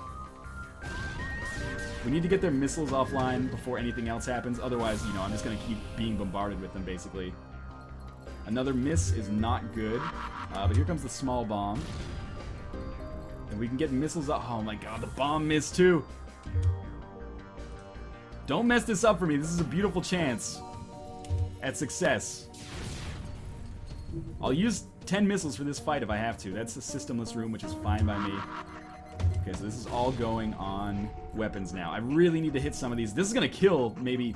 We need to get their missiles offline before anything else happens. Otherwise, you know, I'm just going to keep being bombarded with them, basically. Another miss is not good. But here comes the small bomb. And we can get missiles up. Oh my god, the bomb missed too. Don't mess this up for me. This is a beautiful chance at success. I'll use 10 missiles for this fight if I have to. That's a systemless room, which is fine by me. Okay, so this is all going on weapons now. I really need to hit some of these. This is going to kill, maybe...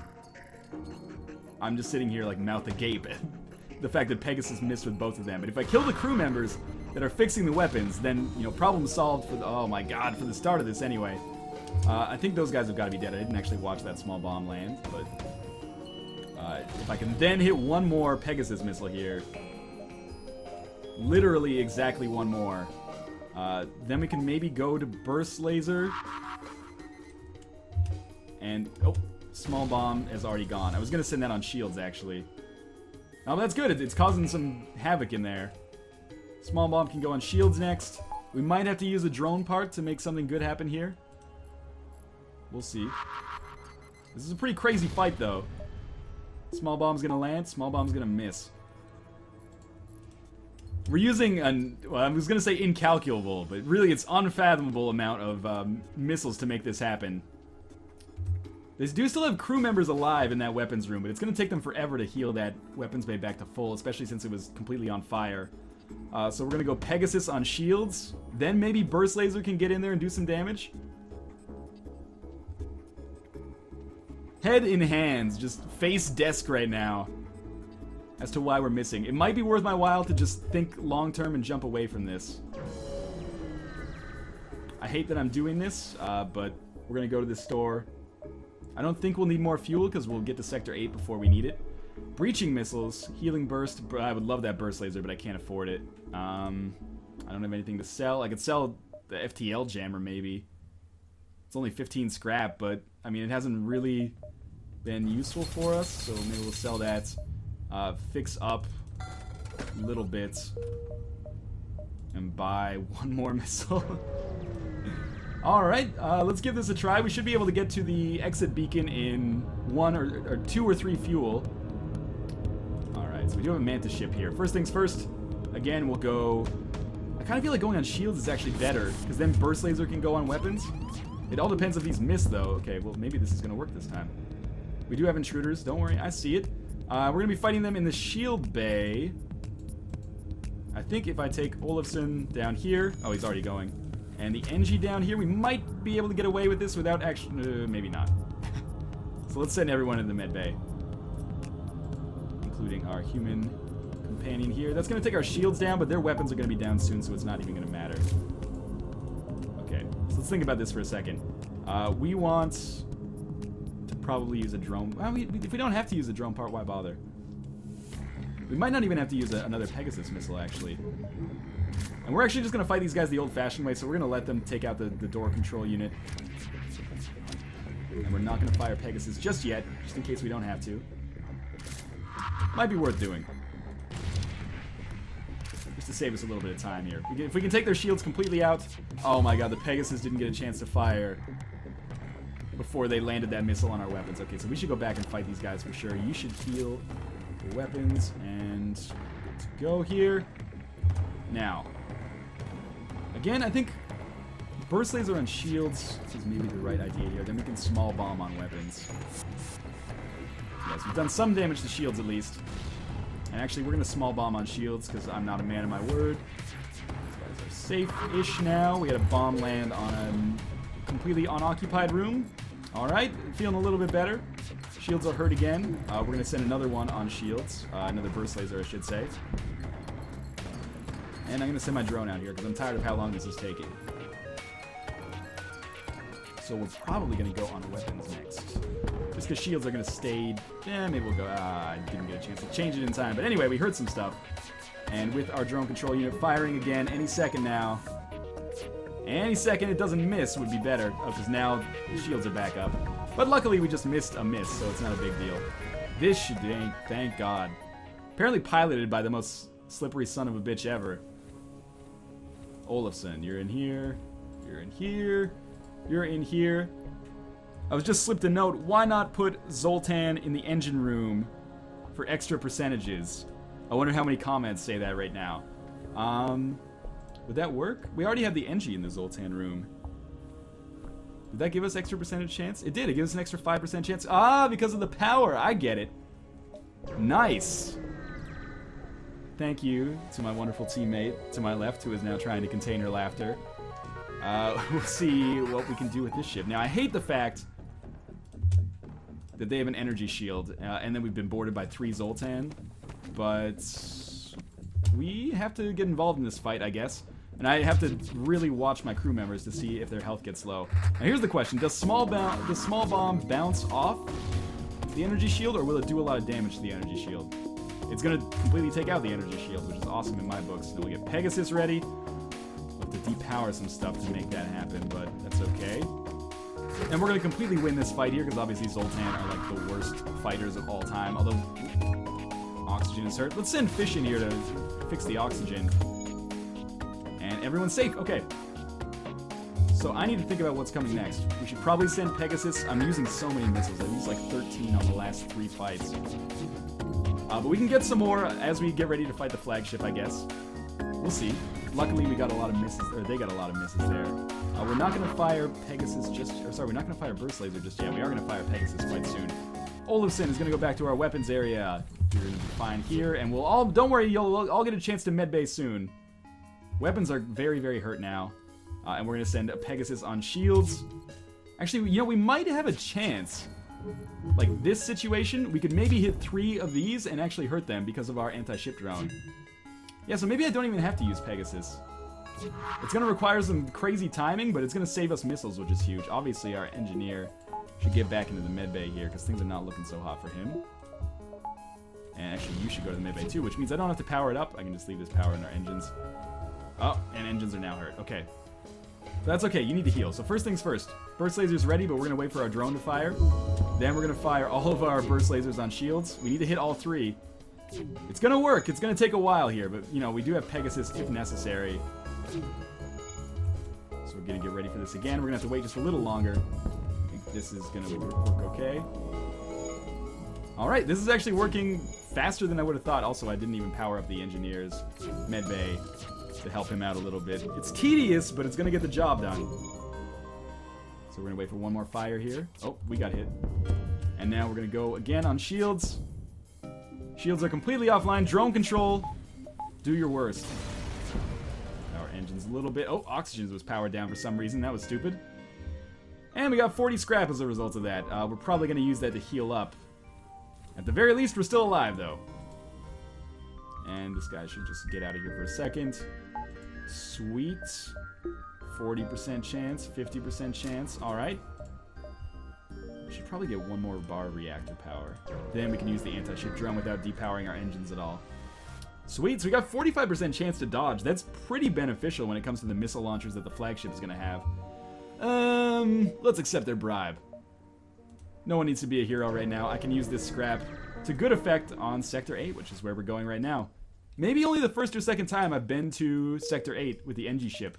I'm just sitting here like mouth agape at the fact that Pegasus missed with both of them. But if I kill the crew members that are fixing the weapons, then, you know, problem solved for the... Oh my god, for the start of this anyway. I think those guys have got to be dead. I didn't actually watch that small bomb land, but... if I can then hit one more Pegasus missile here... Literally exactly one more. Then we can maybe go to burst laser. And, oh, small bomb has already gone. I was going to send that on shields, actually. Oh, that's good. It's causing some havoc in there. Small bomb can go on shields next. We might have to use a drone part to make something good happen here. We'll see. This is a pretty crazy fight, though. Small bomb's going to land. Small bomb's going to miss. We're using well, I was going to say incalculable, but really it's unfathomable amount of missiles to make this happen. They do still have crew members alive in that weapons room, but it's going to take them forever to heal that weapons bay back to full, especially since it was completely on fire. So we're going to go Pegasus on shields. Then maybe burst laser can get in there and do some damage. Head in hands, just face desk right now. As to why we're missing. It might be worth my while to just think long-term and jump away from this. I hate that I'm doing this, but we're going to go to this store. I don't think we'll need more fuel because we'll get to Sector 8 before we need it. Breaching missiles, healing burst. I would love that burst laser, but I can't afford it. I don't have anything to sell. I could sell the FTL jammer, maybe. It's only 15 scrap, but, I mean, it hasn't really been useful for us, so maybe we'll sell that. Fix up little bits and buy one more missile. Alright, let's give this a try. We should be able to get to the exit beacon in 1 or 2 or 3 fuel. Alright, so we do have a Mantis ship here. First things first, again, we'll go... I kind of feel like going on shields is actually better, because then burst laser can go on weapons. It all depends if these miss, though. Okay, well, maybe this is going to work this time. We do have intruders, don't worry, I see it. We're going to be fighting them in the shield bay. I think if I take Olafson down here... Oh, he's already going. And the NG down here, we might be able to get away with this without actually... maybe not. So let's send everyone in the med bay. Including our human companion here. That's going to take our shields down, but their weapons are going to be down soon, so it's not even going to matter. Okay, so let's think about this for a second. We want... probably use a drone. Well, if we don't have to use a drone part, why bother? We might not even have to use another Pegasus missile, actually. And we're actually just going to fight these guys the old-fashioned way, so we're going to let them take out the door control unit. And we're not going to fire Pegasus just yet, just in case we don't have to. Might be worth doing. Just to save us a little bit of time here. If we can take their shields completely out... Oh my god, the Pegasus didn't get a chance to fire before they landed that missile on our weapons. Okay, so we should go back and fight these guys for sure. You should heal your weapons, and let's go here. Now, again, I think burst laser on shields is maybe the right idea here. Then we can small bomb on weapons. Yes, we've done some damage to shields at least. And actually, we're going to small bomb on shields because I'm not a man of my word. These guys are safe-ish now. We got a bomb land on a completely unoccupied room. Alright, feeling a little bit better. Shields are hurt again. We're going to send another one on shields. Another burst laser, I should say. And I'm going to send my drone out here because I'm tired of how long this is taking. So we're probably going to go on weapons next. Just because shields are going to stay... maybe we'll go... I didn't get a chance to change it in time. But anyway, we heard some stuff. And with our drone control unit firing again any second now. Any second it doesn't miss would be better, because now the shields are back up. But luckily we just missed a miss, so it's not a big deal. This should thank God. Apparently piloted by the most slippery son of a bitch ever. Olafson, you're in here. You're in here. You're in here. I was just slipped a note. Why not put Zoltan in the engine room for extra percentages? I wonder how many comments say that right now. Would that work? We already have the Engie in the Zoltan room. Did that give us extra percentage chance? It did. It gives us an extra 5% chance. Ah, because of the power. I get it. Nice. Thank you to my wonderful teammate to my left, who is now trying to contain her laughter. We'll see what we can do with this ship. Now, I hate the fact that they have an energy shield, and then we've been boarded by 3 Zoltan. But we have to get involved in this fight, I guess. And I have to really watch my crew members to see if their health gets low. Now here's the question. Does small bomb bounce off the energy shield, or will it do a lot of damage to the energy shield? It's going to completely take out the energy shield, which is awesome in my books. Then we'll get Pegasus ready. We'll have to depower some stuff to make that happen, but that's okay. And we're going to completely win this fight here, because obviously Zoltan are like the worst fighters of all time. Although oxygen is hurt. Let's send fish in here to fix the oxygen. And everyone's safe. Okay. So I need to think about what's coming next. We should probably send Pegasus. I'm using so many missiles. I've used like 13 on the last 3 fights. But we can get some more as we get ready to fight the Flagship, I guess. We'll see. Luckily, we got a lot of misses, or they got a lot of misses there. We're not going to fire Pegasus just, or sorry, we're not going to fire Burst Laser just yet. We are going to fire Pegasus quite soon. Olafson is going to go back to our weapons area. You're going to be fine here, and we'll all, don't worry, you'll all get a chance to medbay soon. Weapons are very, very hurt now. And we're going to send a Pegasus on shields. Actually, you know, we might have a chance. Like this situation, we could maybe hit 3 of these and actually hurt them because of our anti-ship drone. Yeah, so maybe I don't even have to use Pegasus. It's going to require some crazy timing, but it's going to save us missiles, which is huge. Obviously, our engineer should get back into the medbay here because things are not looking so hot for him. And actually, you should go to the medbay too, which means I don't have to power it up. I can just leave this power in our engines. Oh, and engines are now hurt. Okay. That's okay, you need to heal. So first things first. Burst laser's ready, but we're going to wait for our drone to fire. Then we're going to fire all of our burst lasers on shields. We need to hit all 3. It's going to work. It's going to take a while here, but, you know, we do have Pegasus if necessary. So we're going to get ready for this again. We're going to have to wait just a little longer. I think this is going to work okay. Alright, this is actually working faster than I would have thought. Also, I didn't even power up the engineer's medbay to help him out a little bit. It's tedious, but it's going to get the job done. So we're going to wait for one more fire here. Oh, we got hit. And now we're going to go again on shields. Shields are completely offline. Drone control. Do your worst. Our engine's a little bit... Oh, oxygen was powered down for some reason. That was stupid. And we got 40 scrap as a result of that. We're probably going to use that to heal up. At the very least, we're still alive, though. And this guy should just get out of here for a second. Sweet. 40% chance, 50% chance. Alright. We should probably get one more bar reactor power. Then we can use the anti-ship drone without depowering our engines at all. Sweet, so we got 45% chance to dodge. That's pretty beneficial when it comes to the missile launchers that the Flagship is going to have. Let's accept their bribe. No one needs to be a hero right now. I can use this scrap to good effect on Sector 8, which is where we're going right now. Maybe only the first or second time I've been to Sector 8 with the Engie ship.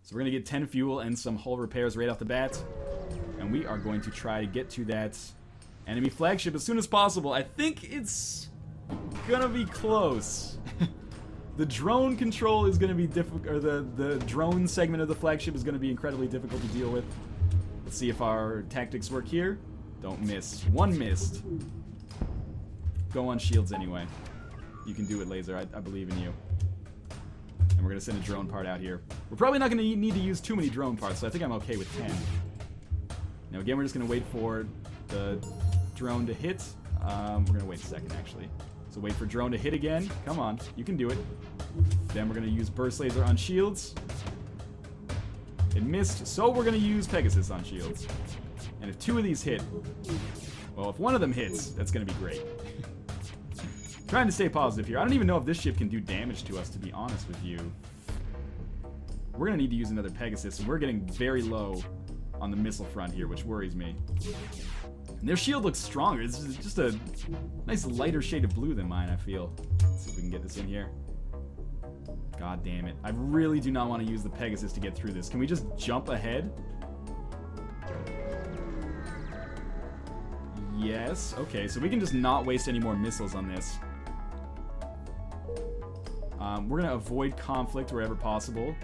So we're going to get 10 fuel and some hull repairs right off the bat. And we are going to try to get to that enemy flagship as soon as possible. I think it's going to be close. The drone control is going to be difficult, or the drone segment of the flagship is going to be incredibly difficult to deal with. Let's see if our tactics work here. Don't miss. One missed. Go on shields anyway. You can do it, Laser. I believe in you. And we're going to send a drone part out here. We're probably not going to need to use too many drone parts, so I think I'm okay with 10. Now, again, we're just going to wait for the drone to hit. We're going to wait a second, actually. So wait for drone to hit again. Come on. You can do it. Then we're going to use burst laser on shields. It missed, so we're going to use Pegasus on shields. And if 2 of these hit, well, if one of them hits, that's going to be great. Trying to stay positive here. I don't even know if this ship can do damage to us, to be honest with you. we're going to need to use another Pegasus, and we're getting very low on the missile front here, which worries me. And their shield looks stronger. This is just a nice lighter shade of blue than mine, I feel. Let's see if we can get this in here. God damn it. I really do not want to use the Pegasus to get through this. Can we just jump ahead? Yes. Okay, so we can just not waste any more missiles on this. We're going to avoid conflict wherever possible.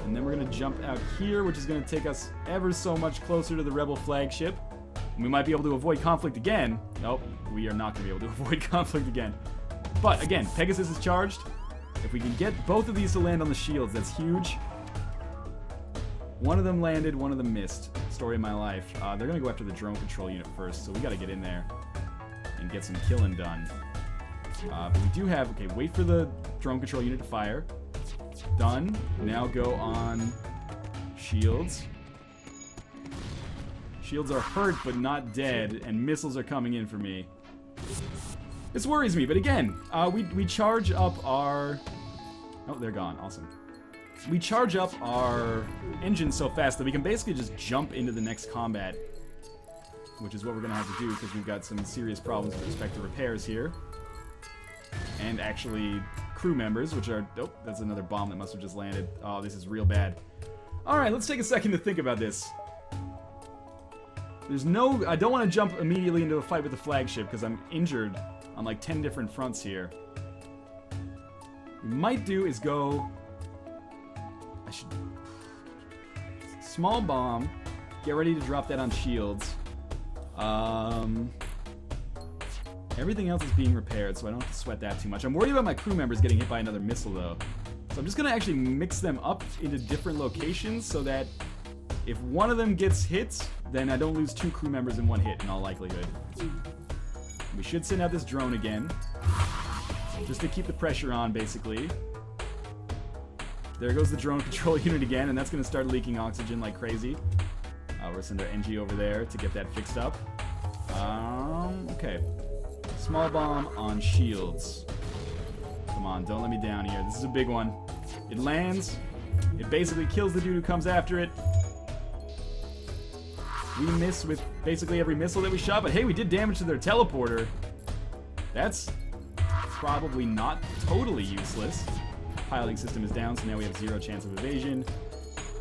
And then we're going to jump out here, which is going to take us ever so much closer to the Rebel flagship. And we might be able to avoid conflict again. Nope, we are not going to be able to avoid conflict again. But again, Pegasus is charged. If we can get both of these to land on the shields, that's huge. One of them landed, one of them missed. Story of my life. They're going to go after the drone control unit first, so we got to get in there and get some killing done. But we do have... Okay, wait for the drone control unit to fire. Done. Now go on shields. Shields are hurt but not dead, and missiles are coming in for me. This worries me, but again, we charge up our... Oh, they're gone. Awesome. We charge up our engines so fast that we can basically just jump into the next combat, which is what we're going to have to do because we've got some serious problems with respect to repairs here. And actually crew members, which are... Oh, that's another bomb that must have just landed. Oh, this is real bad. Alright, let's take a second to think about this. There's no... I don't want to jump immediately into a fight with the flagship because I'm injured on like 10 different fronts here. What we might do is go... I should... Small bomb. Get ready to drop that on shields. Everything else is being repaired, so I don't have to sweat that too much. I'm worried about my crew members getting hit by another missile, though. So I'm just going to actually mix them up into different locations so that if one of them gets hit, then I don't lose 2 crew members in one hit in all likelihood. We should send out this drone again, just to keep the pressure on, basically. There goes the drone control unit again, and that's going to start leaking oxygen like crazy. We're going to send our NG over there to get that fixed up. Okay. Small bomb on shields. Come on, don't let me down here. This is a big one. It lands. It basically kills the dude who comes after it. We miss with basically every missile that we shot, but hey, we did damage to their teleporter. That's probably not totally useless. Piloting system is down, so now we have 0 chance of evasion.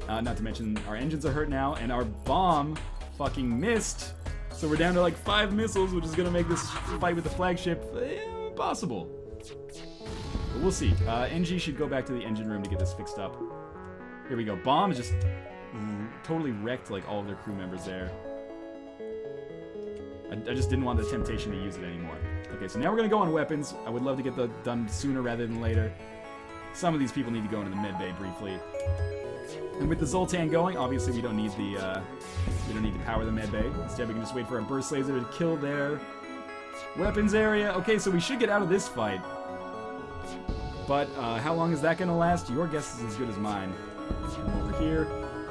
Not to mention, our engines are hurt now, and our bomb fucking missed. So we're down to like 5 missiles, which is going to make this fight with the flagship impossible. But we'll see. NG should go back to the engine room to get this fixed up. Here we go. Bomb just totally wrecked like all of their crew members there. I just didn't want the temptation to use it anymore. Okay, so now we're going to go on weapons. I would love to get that done sooner rather than later. Some of these people need to go into the med bay briefly. And with the Zoltan going, obviously we don't need to power the med bay. Instead, we can just wait for our burst laser to kill their weapons area. Okay, so we should get out of this fight. But how long is that going to last? Your guess is as good as mine. Come over here.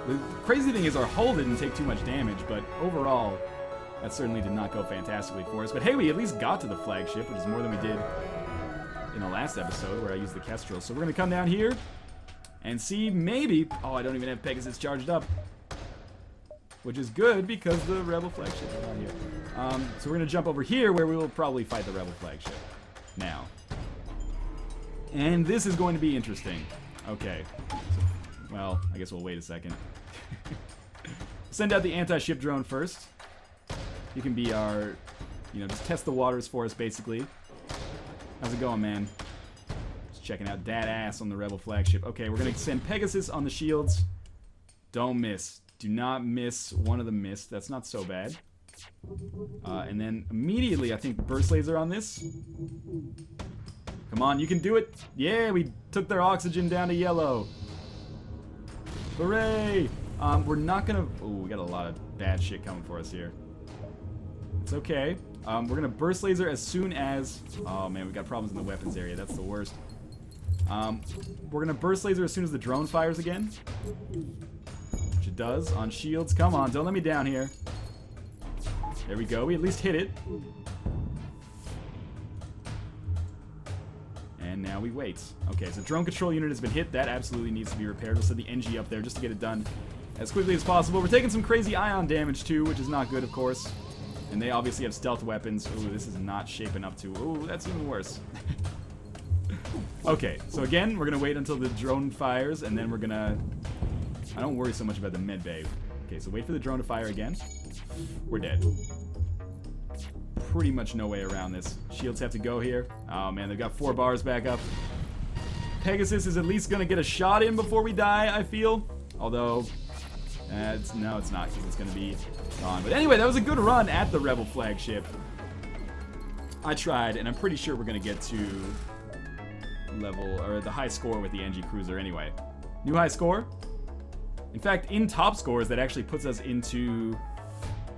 The crazy thing is our hull didn't take too much damage, but overall, that certainly did not go fantastically for us. But hey, we at least got to the flagship, which is more than we did in the last episode where I used the Kestrel. So we're going to come down here and see maybe... Oh, I don't even have Pegasus charged up. Which is good because the Rebel flagship is on here. So we're going to jump over here where we will probably fight the Rebel flagship now. And this is going to be interesting. Okay. So, well, I guess we'll wait a second. Send out the anti-ship drone first. You can be our... just test the waters for us, basically. How's it going, man? Just checking out that ass on the Rebel flagship. Okay, we're going to send Pegasus on the shields. Don't miss. Do not miss. One of them missed. That's not so bad. And then immediately, I think, burst laser on this. Come on, you can do it. Yeah, we took their oxygen down to yellow. Hooray! We're not going to... Oh, we got a lot of bad shit coming for us here. It's okay. We're going to burst laser as soon as... Oh, man, we've got problems in the weapons area. That's the worst. We're going to burst laser as soon as the drone fires again. Which it does. On shields. Come on, don't let me down here. There we go. We at least hit it. And And now we wait. Okay, so drone control unit has been hit. That absolutely needs to be repaired. We'll set the NG up there just to get it done as quickly as possible. We're taking some crazy ion damage too, which is not good, of course. And they obviously have stealth weapons. Ooh, this is not shaping up to... Ooh, that's even worse. Okay, so again, we're going to wait until the drone fires, and then we're going to... I don't worry so much about the med bay. Okay, so wait for the drone to fire again. We're dead. Pretty much no way around this. Shields have to go here. Oh man, they've got 4 bars back up. Pegasus is at least going to get a shot in before we die, I feel. Although, no, it's not, because it's going to be gone. But anyway, that was a good run at the Rebel flagship. I tried, and I'm pretty sure we're going to get to level, or the high score with the NG Cruiser anyway. New high score. In fact, in top scores, that actually puts us into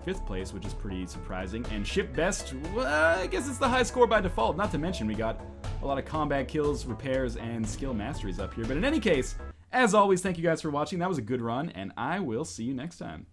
5th place, which is pretty surprising. And ship best, well, I guess it's the high score by default. Not to mention, we got a lot of combat kills, repairs, and skill masteries up here. But in any case, as always, thank you guys for watching. That was a good run, and I will see you next time.